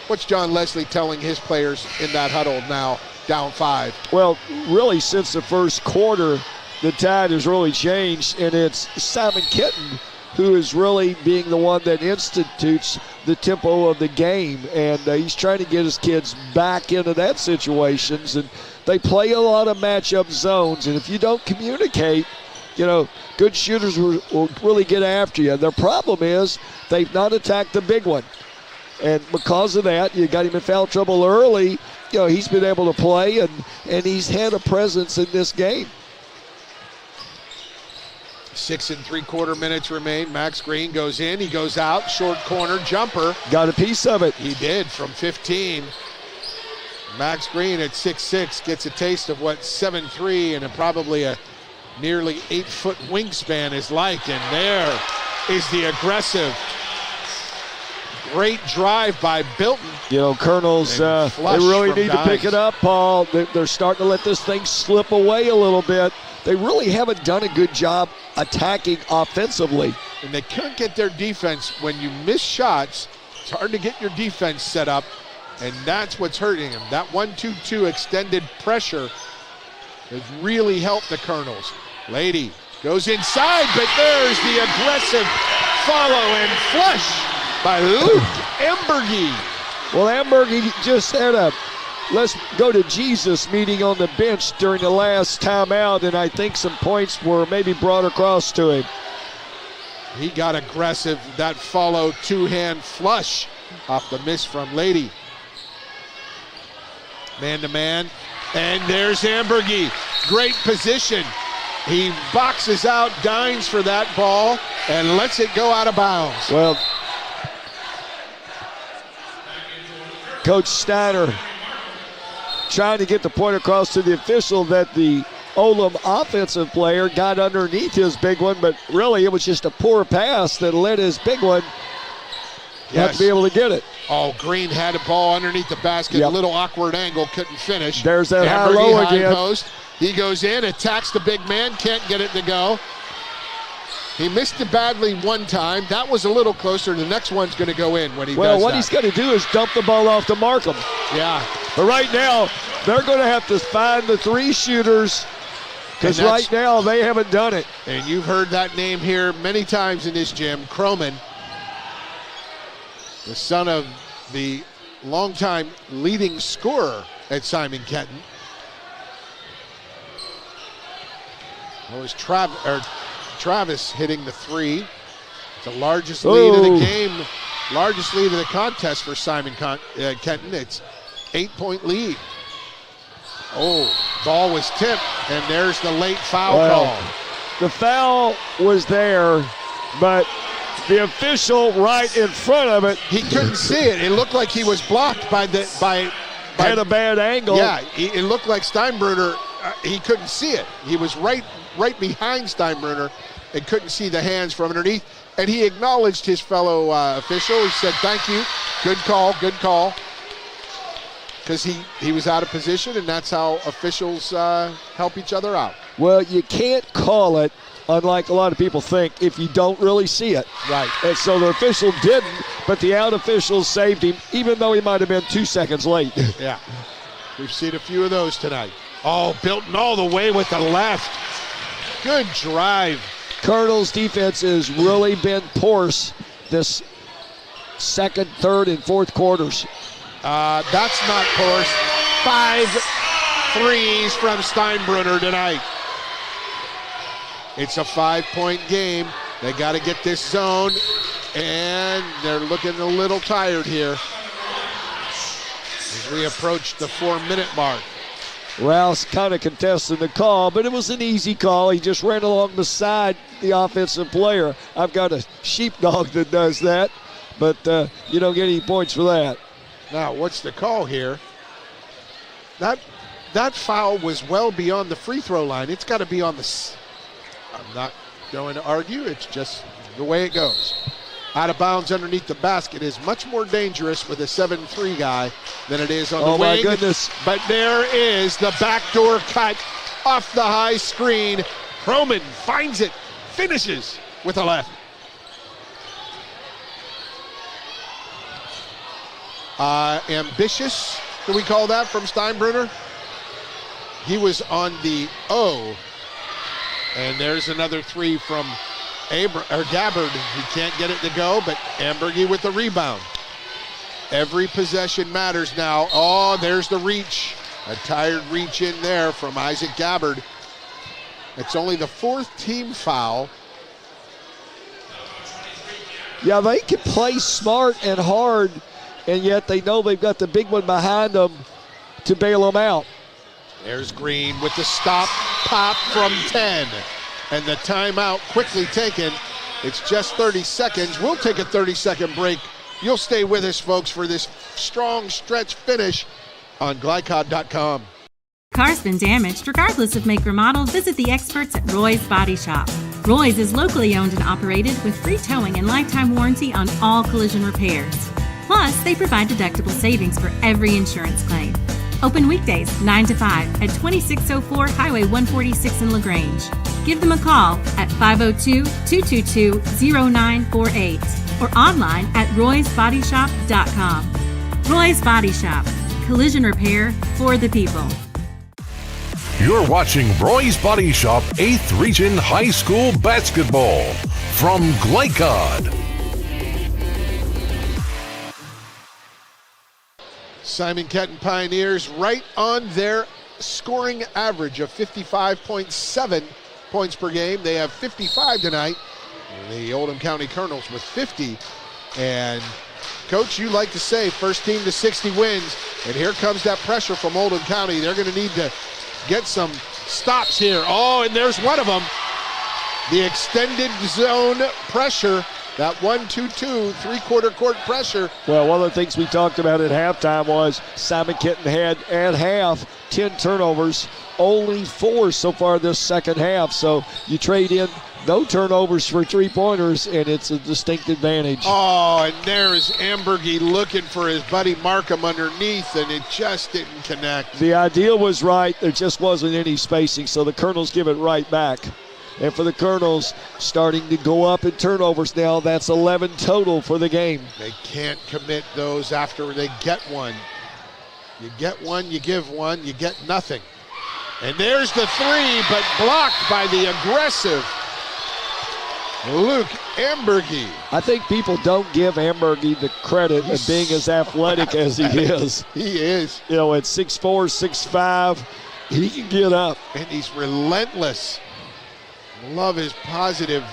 Speaker 3: what's John Leslie telling his players in that huddle now, down 5?
Speaker 4: Well, really, since the first quarter, the tide has really changed, and it's Simon Kenton who is really being the one that institutes the tempo of the game, and he's trying to get his kids back into that situations, and they play a lot of matchup zones, and if you don't communicate, good shooters will really get after you. Their problem is they've not attacked the big one. And because of that, you got him in foul trouble early. He's been able to play, and he's had a presence in this game.
Speaker 3: 6 3/4 minutes remain. Max Green goes in. He goes out. Short corner jumper.
Speaker 4: Got a piece of it.
Speaker 3: He did from 15. Max Green at 6'6" gets a taste of what 7'3" and probably a nearly 8-foot wingspan is like. And there is the aggressive, great drive by Bilton.
Speaker 4: Colonels, they really need to pick it up, Paul. They're starting to let this thing slip away a little bit. They really haven't done a good job attacking offensively.
Speaker 3: And they can't get their defense. When you miss shots, it's hard to get your defense set up, and that's what's hurting them. That 1-2-2 extended pressure has really helped the Colonels. Lady goes inside, but there's the aggressive follow and flush by Luke Embergy.
Speaker 4: Well, Embergy just had a let's go to Jesus meeting on the bench during the last timeout, and I think some points were maybe brought across to him.
Speaker 3: He got aggressive. That follow two-hand flush off the miss from Lady. Man-to-man, and there's Embergy. Great position. He boxes out Dines for that ball and lets it go out of bounds.
Speaker 4: Well, Coach Steiner trying to get the point across to the official that the Oldham offensive player got underneath his big one, but really it was just a poor pass that led his big one not to be able to get it.
Speaker 3: Oh, Green had a ball underneath the basket, a little awkward angle, couldn't finish.
Speaker 4: There's that high-low again.
Speaker 3: Post. He goes in, attacks the big man, can't get it to go. He missed it badly one time. That was a little closer. The next one's going to go in when he does that.
Speaker 4: Well, what he's going to do is dump the ball off to Markham.
Speaker 3: Yeah.
Speaker 4: But right now, they're going to have to find the three shooters because right now they haven't done it.
Speaker 3: And you've heard that name here many times in this gym, Croman, the son of the longtime leading scorer at Simon Kenton. It was Travis hitting the three. It's the largest lead of the game, largest lead of the contest for Simon Kenton. It's 8-point lead. Oh, ball was tipped, and there's the late foul call.
Speaker 4: The foul was there, but the official right in front of it.
Speaker 3: He couldn't see it. It looked like he was blocked by
Speaker 4: had a bad angle.
Speaker 3: Yeah, it looked like Steinbruner. He couldn't see it. He was right behind Steinbruner and couldn't see the hands from underneath. And he acknowledged his fellow official. He said, "Thank you, good call," because he was out of position, and that's how officials help each other out.
Speaker 4: Well, you can't call it, unlike a lot of people think, if you don't really see it.
Speaker 3: Right.
Speaker 4: And so the official didn't, but the out officials saved him, even though he might have been 2 seconds late.
Speaker 3: Yeah, we've seen a few of those tonight. Oh, Bilton all the way with the left. Good drive.
Speaker 4: Colonel's defense has really been porous this second, third, and fourth quarters.
Speaker 3: That's not porous. 5 threes from Steinbruner tonight. It's a 5-point game. They got to get this zone, and they're looking a little tired here as we approach the 4-minute mark.
Speaker 4: Rouse kind of contesting the call, but it was an easy call. He just ran along beside the offensive player. I've got a sheepdog that does that, but you don't get any points for that.
Speaker 3: Now, what's the call here? That foul was well beyond the free throw line. It's got to be on the... I'm not going to argue. It's just the way it goes. Out of bounds underneath the basket is much more dangerous with a 7-3 guy than it is on the wing.
Speaker 4: Oh, my goodness.
Speaker 3: But there is the backdoor cut off the high screen. Croman finds it, finishes with a left. Ambitious, do we call that, from Steinbruner? He was on the O. And there's another three from Gabbard. He can't get it to go, but Ambergy with the rebound. Every possession matters now. Oh, there's the reach. A tired reach in there from Isaac Gabbard. It's only the 4th team foul.
Speaker 4: Yeah, they can play smart and hard and yet they know they've got the big one behind them to bail them out.
Speaker 3: There's Green with the stop pop from 10. And the timeout quickly taken. It's just 30 seconds. We'll take a 30-second break. You'll stay with us, folks, for this strong stretch finish on glycod.com.
Speaker 5: Car's been damaged. Regardless of make or model, visit the experts at Roy's Body Shop. Roy's is locally owned and operated with free towing and lifetime warranty on all collision repairs. Plus, they provide deductible savings for every insurance claim. Open weekdays 9 to 5 at 2604 Highway 146 in LaGrange. Give them a call at 502-222-0948 or online at roysbodyshop.com. Roy's Body Shop. Collision repair for the people.
Speaker 2: You're watching Roy's Body Shop 8th Region High School Basketball from Glycod.
Speaker 3: Simon Kenton Pioneers right on their scoring average of 55.7 points per game. They have 55 tonight. The Oldham County Colonels with 50. And Coach, you like to say first team to 60 wins. And here comes that pressure from Oldham County. They're going to need to get some stops here. Oh, and there's one of them. The extended zone pressure. That 1-2-2, three-quarter court pressure.
Speaker 4: Well, one of the things we talked about at halftime was Simon Kenton had at half 10 turnovers, only 4 so far this second half. So you trade in no turnovers for three-pointers, and it's a distinct advantage.
Speaker 3: Oh, and there's Ambergy looking for his buddy Markham underneath, and it just didn't connect.
Speaker 4: The idea was right. There just wasn't any spacing, so the Colonels give it right back. And for the Colonels, starting to go up in turnovers now. That's 11 total for the game.
Speaker 3: They can't commit those after they get one. You get one, you give one, you get nothing. And there's the three, but blocked by the aggressive Luke Ambergy.
Speaker 4: I think people don't give Ambergy the credit of being as athletic as he is.
Speaker 3: He is.
Speaker 4: You know, at 6'4", 6'5", he can get up.
Speaker 3: And he's relentless. Love his positive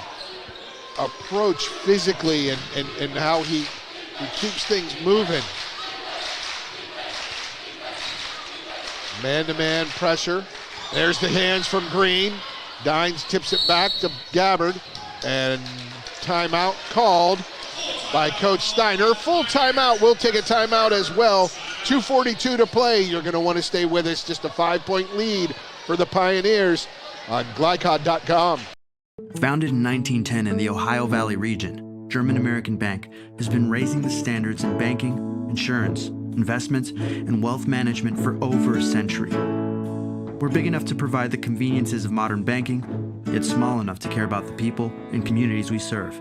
Speaker 3: approach physically and how he keeps things moving. Man-to-man pressure. There's the hands from Green. Dines tips it back to Gabbard. And timeout called by Coach Steiner. Full timeout. We'll take a timeout as well. 2:42 to play. You're going to want to stay with us. Just a 5-point lead for the Pioneers on glycod.com.
Speaker 11: Founded in 1910 in the Ohio Valley region, German American Bank has been raising the standards in banking, insurance, investments, and wealth management for over a century. We're big enough to provide the conveniences of modern banking, yet small enough to care about the people and communities we serve.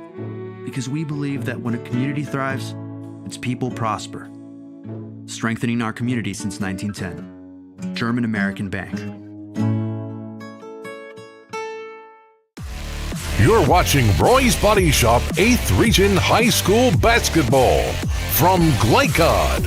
Speaker 11: Because we believe that when a community thrives, its people prosper. Strengthening our community since 1910. German American Bank.
Speaker 2: You're watching Roy's Body Shop 8th Region High School Basketball from Glycod.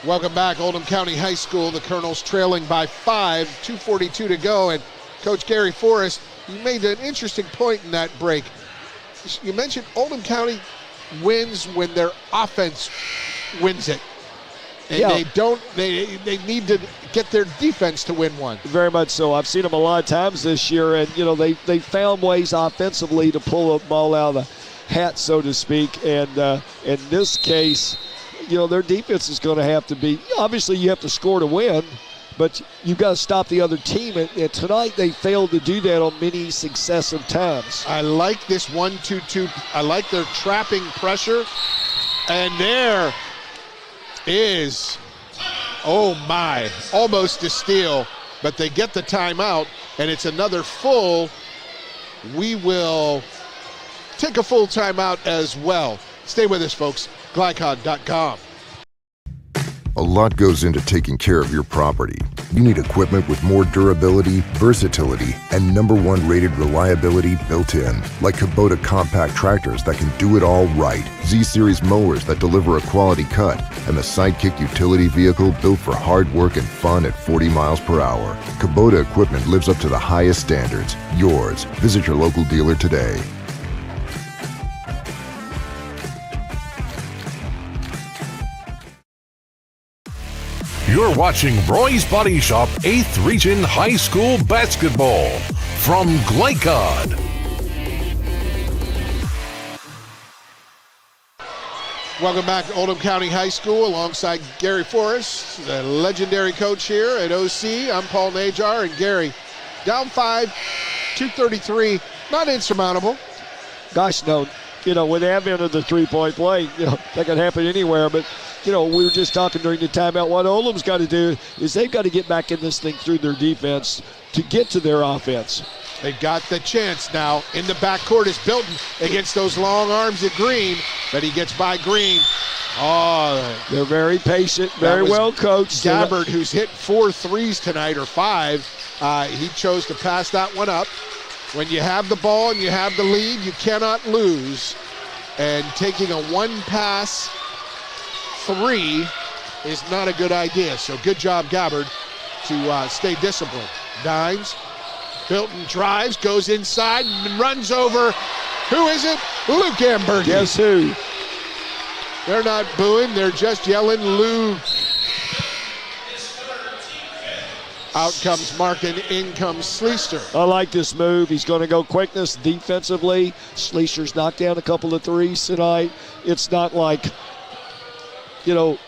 Speaker 3: Welcome back, Oldham County High School. The Colonels trailing by 5, 2:42 to go. And Coach Gary Forrest, you made an interesting point in that break. You mentioned Oldham County wins when their offense wins it. And they need to get their defense to win one.
Speaker 4: Very much so. I've seen them a lot of times this year, and you know they found ways offensively to pull the ball out of the hat, so to speak. And in this case, you know, their defense is going to have to be, obviously you have to score to win, but you've got to stop the other team. And tonight they failed to do that on many successive times.
Speaker 3: I like this 1-2-2. I like their trapping pressure. And there is, oh my, almost a steal, but they get the timeout, and it's another full. We will take a full timeout as well. Stay with us, folks. Glycod.com.
Speaker 9: A lot goes into taking care of your property. You need equipment with more durability, versatility, and #1 rated reliability built in. Like Kubota compact tractors that can do it all right. Z-Series mowers that deliver a quality cut. And the Sidekick utility vehicle built for hard work and fun at 40 miles per hour. Kubota equipment lives up to the highest standards. Yours. Visit your local dealer today.
Speaker 2: You're watching Roy's Body Shop 8th Region High School Basketball from Glycod.
Speaker 3: Welcome back to Oldham County High School alongside Gary Forrest, the legendary coach here at OC. I'm Paul Najar, and Gary, down 5, 2:33, not insurmountable.
Speaker 4: Gosh, no. You know, with the advent of the three-point play, you know, that can happen anywhere. But, you know, we were just talking during the timeout. What Oldham's got to do is they've got to get back in this thing through their defense to get to their offense.
Speaker 3: They've got the chance now. In the backcourt is Bilton against those long arms at Green, but he gets by Green. Oh,
Speaker 4: they're very patient, very well coached.
Speaker 3: Gabbard, who's hit 4 threes tonight, or 5, he chose to pass that one up. When you have the ball and you have the lead, you cannot lose. And taking a one-pass 3 is not a good idea. So good job, Gabbard, to stay disciplined. Dines. Bilton drives, goes inside, and runs over. Who is it? Luke Ambergy.
Speaker 4: Guess who?
Speaker 3: They're not booing, they're just yelling Luke. Out comes Markin, in comes Sleester.
Speaker 4: I like this move. He's going to go quickness defensively. Sleester's knocked down a couple of threes tonight. It's not like, you know,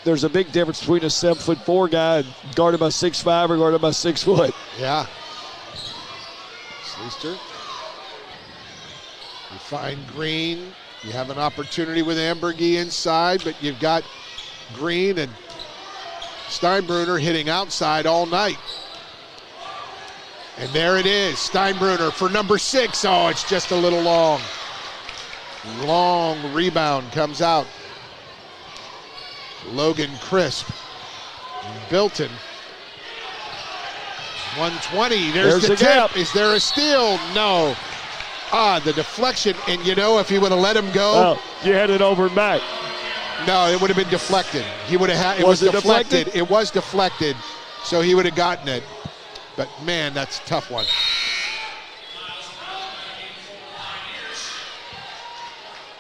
Speaker 4: there's a big difference between a 7'4" guy guarded by 6'5" or guarded by 6 foot.
Speaker 3: Yeah. Sleester. You find Green. You have an opportunity with Ambergy inside, but you've got Green and Steinbruner hitting outside all night. And there it is, Steinbruner for number 6. Oh, it's just a little long. Long rebound comes out. Logan Crisp. Bilton. 120, there's the tip. Is there a steal? No. The deflection, and you know, if he would have let him go.
Speaker 4: Oh, you had it over and back.
Speaker 3: No, it would have been deflected. He would have had it. Was deflected. It was deflected, so he would have gotten it. But man, that's a tough one.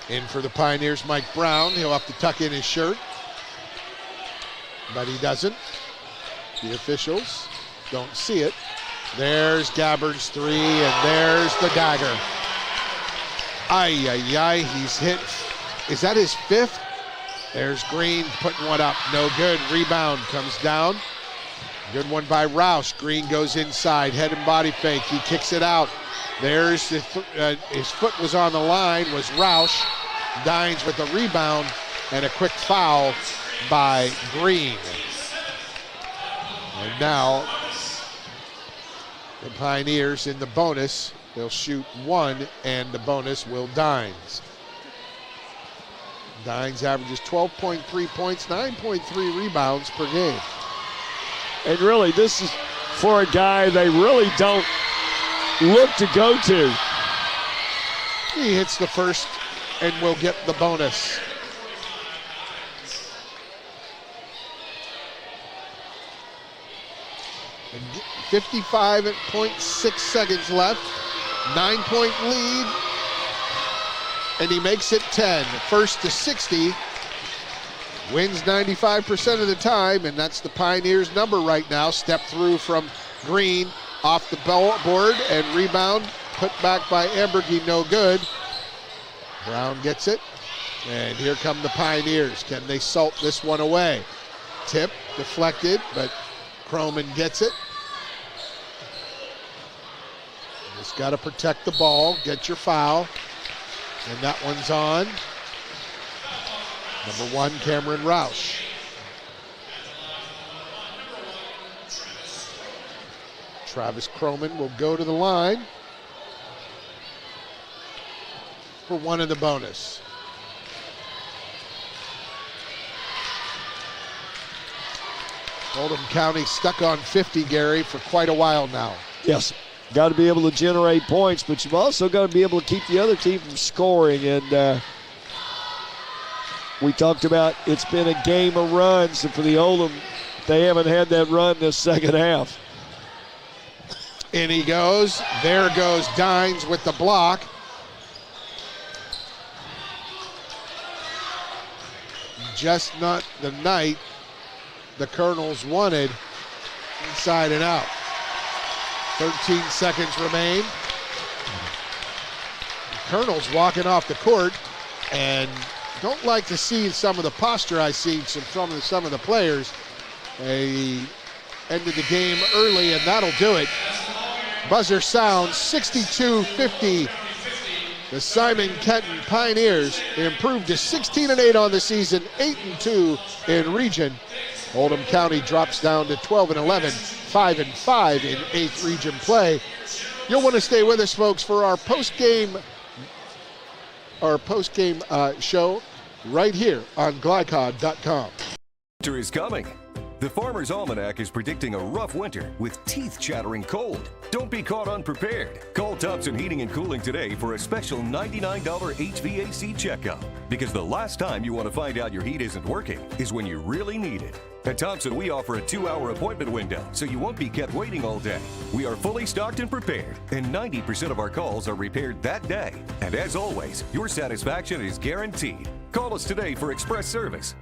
Speaker 3: In for the Pioneers, Mike Brown. He'll have to tuck in his shirt, but he doesn't. The officials don't see it. There's Gabbard's 3, and there's the dagger. Ay, ay, ay, he's hit. Is that his 5th? There's Green putting one up. No good. Rebound comes down. Good one by Roush. Green goes inside. Head and body fake. He kicks it out. There's the his foot was on the line, was Roush. Dines with a rebound and a quick foul by Green. And now the Pioneers in the bonus. They'll shoot 1, and the bonus will Dines. Dines averages 12.3 points, 9.3 rebounds per game.
Speaker 4: And really, this is for a guy they really don't look to go to.
Speaker 3: He hits the first and will get the bonus. And 55.6 seconds left. 9-point lead. And he makes it 10. First to 60. Wins 95% of the time, and that's the Pioneers' number right now. Step through from Green off the board, and rebound put back by Ambergy, no good. Brown gets it, and here come the Pioneers. Can they salt this one away? Tip, deflected, but Croman gets it. Just got to protect the ball, get your foul, and that one's on. Number 1, Cameron Roush. Travis Croman will go to the line for 1 in the bonus. Oldham County stuck on 50, Gary, for quite a while now.
Speaker 4: Yes, got to be able to generate points, but you've also got to be able to keep the other team from scoring. And we talked about it's been a game of runs, and for the Oldham, they haven't had that run this second half.
Speaker 3: In he goes. There goes Dines with the block. Just not the night the Colonels wanted. Inside and out. 13 seconds remain. The Colonels walking off the court, and don't like to see some of the posture I see from some of the players. They ended the game early, and that'll do it. Buzzer sounds 62-50. The Simon Kenton Pioneers improved to 16-8 on the season, 8-2 in region. Oldham County drops down to 12-11, 5-5 in 8th region play. You'll want to stay with us, folks, for our post-game show right here on glycod.com.
Speaker 6: Winter is coming. The Farmer's Almanac is predicting a rough winter with teeth-chattering cold. Don't be caught unprepared. Call Thompson Heating and Cooling today for a special $99 HVAC checkup. Because the last time you want to find out your heat isn't working is when you really need it. At Thompson, we offer a 2-hour appointment window, so you won't be kept waiting all day. We are fully stocked and prepared, and 90% of our calls are repaired that day. And as always, your satisfaction is guaranteed. Call us today for express service.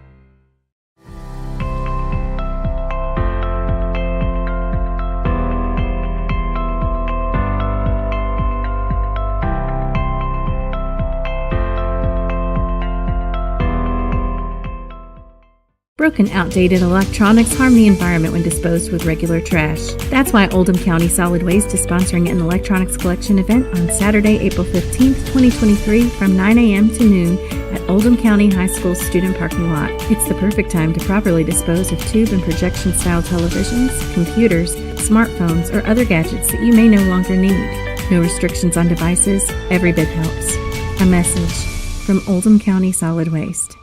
Speaker 5: Broken, outdated electronics harm the environment when disposed with regular trash. That's why Oldham County Solid Waste is sponsoring an electronics collection event on Saturday, April 15th, 2023 from 9 a.m. to noon at Oldham County High School's student parking lot. It's the perfect time to properly dispose of tube and projection-style televisions, computers, smartphones, or other gadgets that you may no longer need. No restrictions on devices. Every bit helps. A message from Oldham County Solid Waste.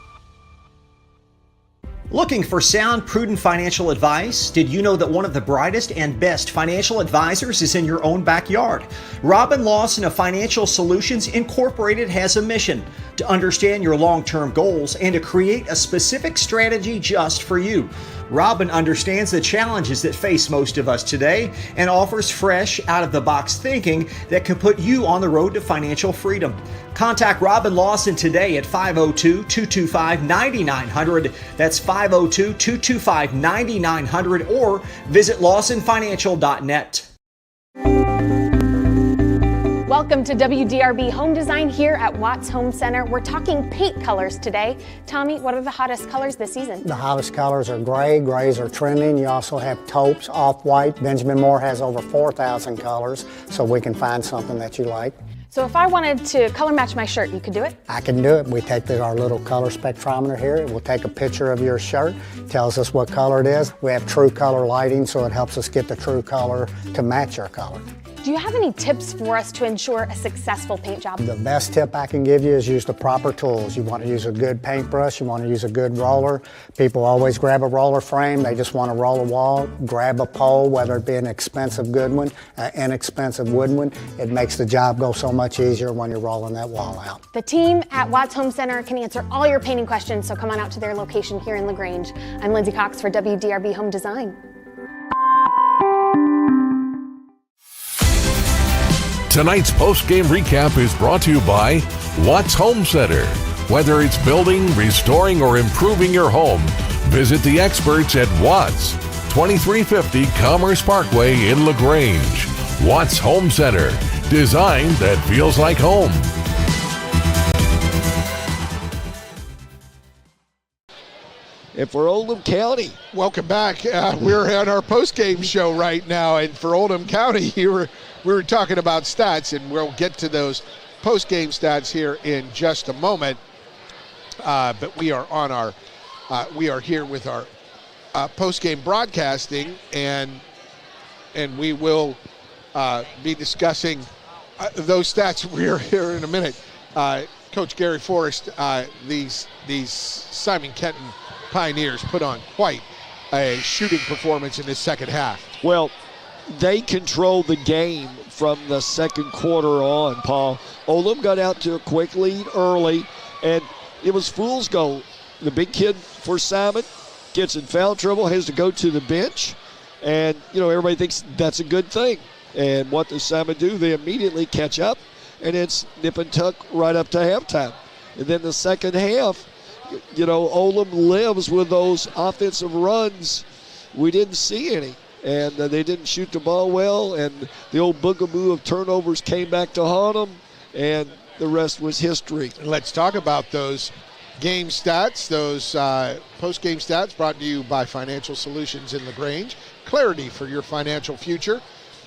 Speaker 12: Looking for sound, prudent financial advice? Did you know that one of the brightest and best financial advisors is in your own backyard? Robin Lawson of Financial Solutions Incorporated has a mission to understand your long-term goals and to create a specific strategy just for you. Robin understands the challenges that face most of us today and offers fresh, out-of-the-box thinking that can put you on the road to financial freedom. Contact Robin Lawson today at 502-225-9900. That's 502-225-9900 or visit lawsonfinancial.net.
Speaker 13: Welcome to WDRB Home Design here at Watts Home Center. We're talking paint colors today. Tommy, what are the hottest colors this season?
Speaker 14: The hottest colors are gray. Grays are trending. You also have taupes, off-white. Benjamin Moore has over 4,000 colors, so we can find something that you like.
Speaker 13: So if I wanted to color match my shirt, you could do it?
Speaker 14: I can do it. We take our little color spectrometer here. It will take a picture of your shirt, tells us what color it is. We have true color lighting, so it helps us get the true color to match your color.
Speaker 13: Do you have any tips for us to ensure a successful paint job?
Speaker 14: The best tip I can give you is use the proper tools. You want to use a good paintbrush, you want to use a good roller. People always grab a roller frame, they just want to roll a wall. Grab a pole, whether it be an expensive good one, an inexpensive wooden one. It makes the job go so much easier when you're rolling that wall out.
Speaker 13: The team at Watts Home Center can answer all your painting questions, so come on out to their location here in LaGrange. I'm Lindsay Cox for WDRB Home Design.
Speaker 2: Tonight's post-game recap is brought to you by Watts Home Center. Whether it's building, restoring, or improving your home, visit the experts at Watts, 2350 Commerce Parkway in LaGrange. Watts Home Center, design that feels like home.
Speaker 4: And for Oldham County.
Speaker 3: Welcome back. We're on our post-game show right now, and for Oldham County, we were talking about stats, and we'll get to those post-game stats here in just a moment. But we are on we are here with our post-game broadcasting, and we will be discussing those stats. We're here in a minute. Coach Gary Forrest, these Simon Kenton Pioneers put on quite a shooting performance in this second half.
Speaker 4: Well, they controlled the game from the second quarter on, Paul. Oldham got out to a quick lead early, and it was fool's gold. The big kid for Simon gets in foul trouble, has to go to the bench, and, everybody thinks that's a good thing. And what does Simon do? They immediately catch up, and it's nip and tuck right up to halftime. And then the second half, Oldham lives with those offensive runs. We didn't see any, and they didn't shoot the ball well, and the old boogaboo of turnovers came back to haunt them, and the rest was history.
Speaker 3: And let's talk about those game stats, those post-game stats brought to you by Financial Solutions in LaGrange. Clarity for your financial future.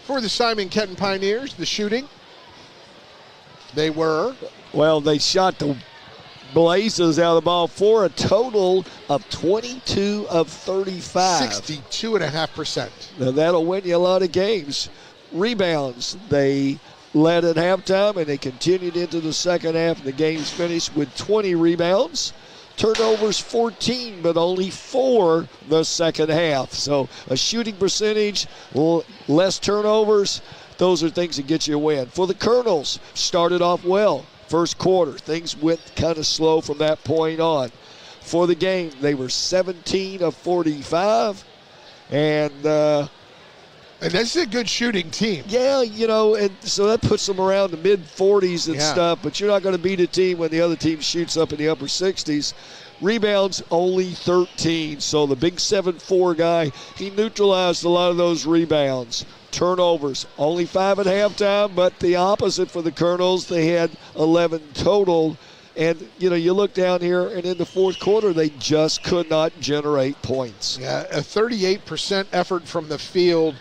Speaker 3: For the Simon Kenton Pioneers, the shooting, they
Speaker 4: shot the blazes out of the ball for a total of 22 of 35.
Speaker 3: 62.5%.
Speaker 4: Now that'll win you a lot of games. Rebounds, they led at halftime, and they continued into the second half. The game's finished with 20 rebounds. Turnovers 14, but only 4 the second half. So a shooting percentage, less turnovers, those are things that get you a win. For the Colonels, started off well. First quarter, things went kind of slow from that point on. For the game, they were 17 of 45, and
Speaker 3: this is a good shooting team.
Speaker 4: Yeah, and so that puts them around the mid-40s and stuff, but you're not going to beat a team when the other team shoots up in the upper 60s. Rebounds, only 13, so the big 7'4" guy, he neutralized a lot of those rebounds. Turnovers, only 5 at halftime, but the opposite for the Colonels. They had 11 total. And, you look down here, and in the fourth quarter, they just could not generate points.
Speaker 3: Yeah, a 38% effort from the field.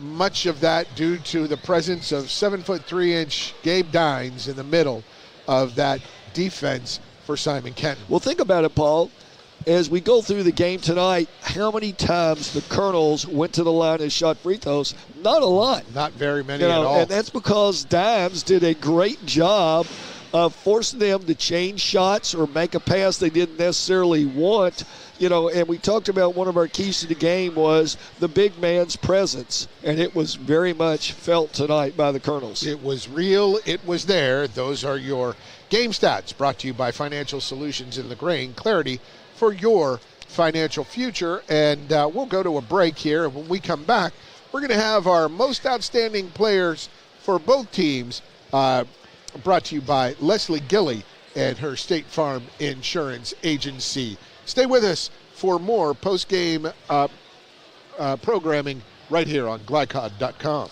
Speaker 3: Much of that due to the presence of 7'3" Gabe Dines in the middle of that defense for Simon Kenton.
Speaker 4: Well, think about it, Paul. As we go through the game tonight, how many times the Colonels went to the line and shot free throws? Not a lot.
Speaker 3: Not very many at all.
Speaker 4: And that's because Dimes did a great job of forcing them to change shots or make a pass they didn't necessarily want. And we talked about one of our keys to the game was the big man's presence, and it was very much felt tonight by the Colonels.
Speaker 3: It was real. It was there. Those are your game stats brought to you by Financial Solutions in LaGrange. Clarity for your financial future. And we'll go to a break here. And when we come back, we're going to have our most outstanding players for both teams brought to you by Leslie Gilley and her State Farm Insurance Agency. Stay with us for more post-game programming right here on Glycod.com.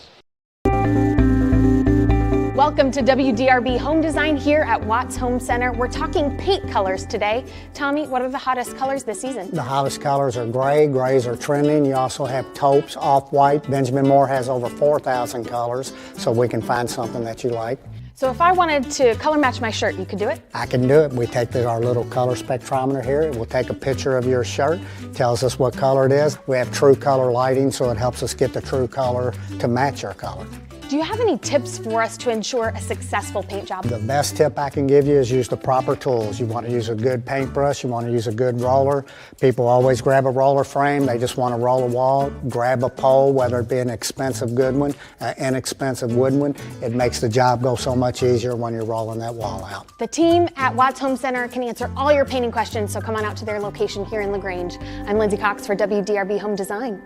Speaker 13: Welcome to WDRB Home Design here at Watts Home Center. We're talking paint colors today. Tommy, what are the hottest colors this season?
Speaker 14: The hottest colors are gray. Grays are trending. You also have taupes, off-white. Benjamin Moore has over 4,000 colors, so we can find something that you like.
Speaker 13: So if I wanted to color match my shirt, you could do it?
Speaker 14: I can do it. We take our little color spectrometer here. It will take a picture of your shirt, tells us what color it is. We have true color lighting, so it helps us get the true color to match your color.
Speaker 13: Do you have any tips for us to ensure a successful paint job?
Speaker 14: The best tip I can give you is use the proper tools. You want to use a good paintbrush, you want to use a good roller. People always grab a roller frame, they just want to roll a wall. Grab a pole, whether it be an expensive good one, an inexpensive wooden one. It makes the job go so much easier when you're rolling that wall out.
Speaker 13: The team at Watts Home Center can answer all your painting questions, so come on out to their location here in LaGrange. I'm Lindsay Cox for WDRB Home Design.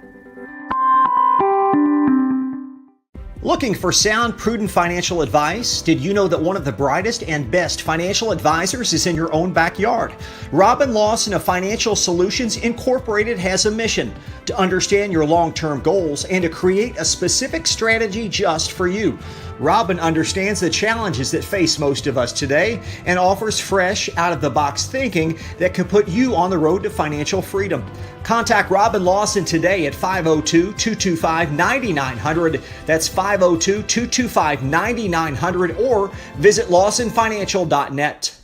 Speaker 12: Looking for sound, prudent financial advice? Did you know that one of the brightest and best financial advisors is in your own backyard? Robin Lawson of Financial Solutions Incorporated has a mission to understand your long-term goals and to create a specific strategy just for you. Robin understands the challenges that face most of us today and offers fresh, out-of-the-box thinking that can put you on the road to financial freedom. Contact Robin Lawson today at 502-225-9900. That's 502-225-9900 or visit lawsonfinancial.net.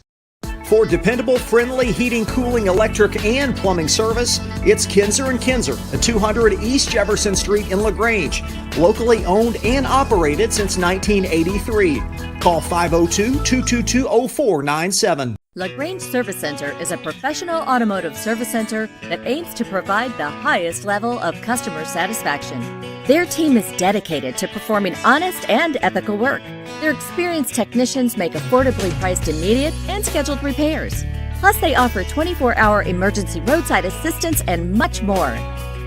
Speaker 12: For dependable, friendly heating, cooling, electric, and plumbing service, it's Kinzer & Kinzer at 200 East Jefferson Street in LaGrange. Locally owned and operated since 1983. Call 502-222-0497.
Speaker 1: LaGrange Service Center is a professional automotive service center that aims to provide the highest level of customer satisfaction. Their team is dedicated to performing honest and ethical work. Their experienced technicians make affordably priced immediate and scheduled repairs. Plus, they offer 24-hour emergency roadside assistance and much more.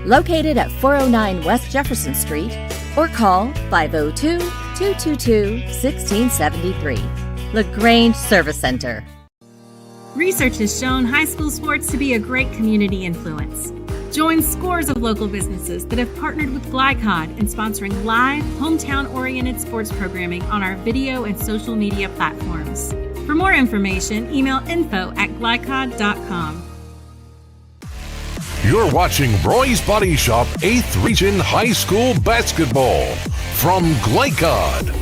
Speaker 1: Located at 409 West Jefferson Street, or call 502-222-1673. LaGrange Service Center.
Speaker 5: Research has shown high school sports to be a great community influence. Join scores of local businesses that have partnered with Glycod in sponsoring live, hometown-oriented sports programming on our video and social media platforms. For more information, email info@glycod.com.
Speaker 2: You're watching Roy's Body Shop 8th Region High School Basketball from Glycod.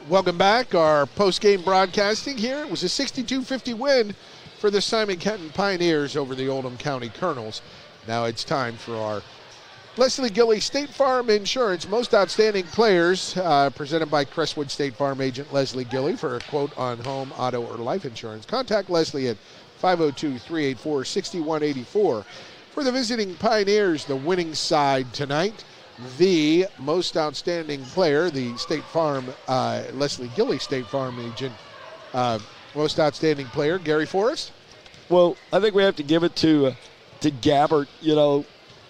Speaker 3: Welcome back. Our post-game broadcasting here. It was a 62-50 win for the Simon Kenton Pioneers over the Oldham County Colonels. Now it's time for our Leslie Gilley State Farm Insurance Most Outstanding Players, presented by Crestwood State Farm agent Leslie Gilley. For a quote on home, auto, or life insurance, contact Leslie at 502-384-6184. For the visiting Pioneers, the winning side tonight, the most outstanding player, the State Farm, Leslie Gilley State Farm agent, most outstanding player, Gary Forrest.
Speaker 4: Well, I think we have to give it to Gabbert. You know,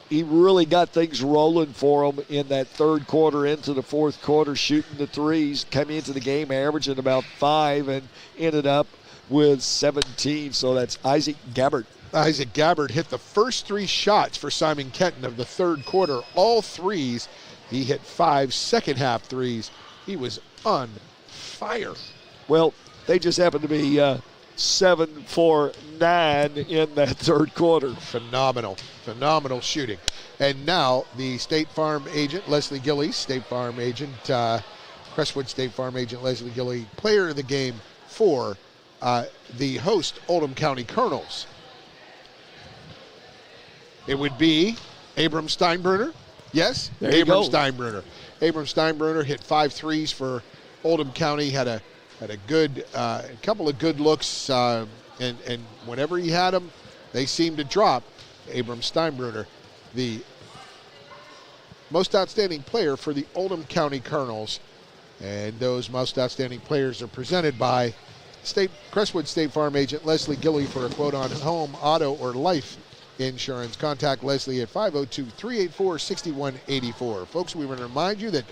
Speaker 4: he really got things rolling for him in that third quarter into the fourth quarter, shooting the threes, coming into the game averaging about 5 and ended up with 17. So that's Isaac Gabbert.
Speaker 3: Isaac Gabbert hit the first 3 shots for Simon Kenton of the third quarter, all threes. He hit 5 second-half threes. He was on fire.
Speaker 4: Well, they just happened to be 7 for 9 in that third quarter.
Speaker 3: Phenomenal shooting. And now the State Farm agent, Leslie Gilley, State Farm agent, Crestwood State Farm agent Leslie Gilley, player of the game for the host Oldham County Colonels. It would be Abram Steinbruner. Yes, Abram Steinbruner. Abram Steinbruner hit 5 threes for Oldham County. Had a good couple of good looks, and whenever he had them, they seemed to drop. Abram Steinbruner, the most outstanding player for the Oldham County Colonels, and those most outstanding players are presented by Crestwood State Farm agent Leslie Gilley. For a quote on home, auto, or life insurance, contact Leslie at 502-384-6184. Folks, we want to remind you that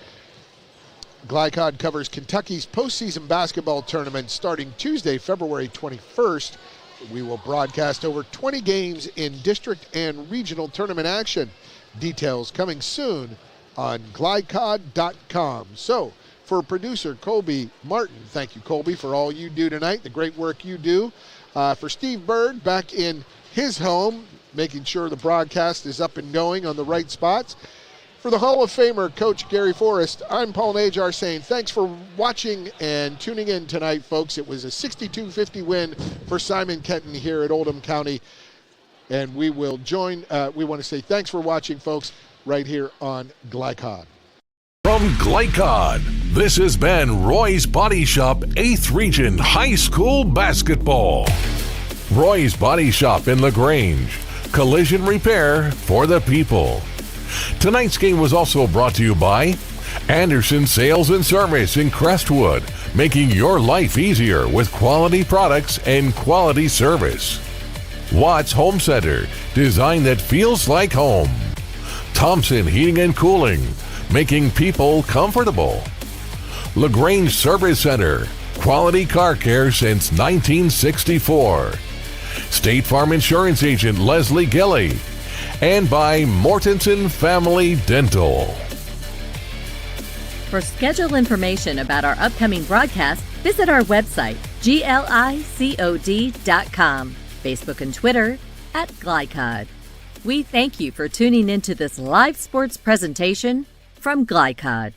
Speaker 3: Glycod covers Kentucky's postseason basketball tournament starting Tuesday, February 21st. We will broadcast over 20 games in district and regional tournament action. Details coming soon on glycod.com. So, for producer Colby Martin, thank you, Colby, for all you do tonight, the great work you do. For Steve Bird, back in his home, making sure the broadcast is up and going on the right spots. For the Hall of Famer, Coach Gary Forrest, I'm Paul Najar saying thanks for watching and tuning in tonight, folks. It was a 62-50 win for Simon Kenton here at Oldham County. And we will join, we want to say thanks for watching, folks, right here on Glycod.
Speaker 2: From Glycod, this has been Roy's Body Shop 8th Region High School Basketball. Roy's Body Shop in LaGrange. Collision repair for the people. Tonight's game was also brought to you by Anderson Sales and Service in Crestwood, making your life easier with quality products and quality service. Watts Home Center, design that feels like home. Thompson Heating and Cooling, making people comfortable. LaGrange Service Center, quality car care since 1964. State Farm Insurance Agent Leslie Gilley, and by Mortensen Family Dental.
Speaker 1: For schedule information about our upcoming broadcast, visit our website, glicod.com, Facebook and Twitter @Glycod. We thank you for tuning into this live sports presentation from Glycod.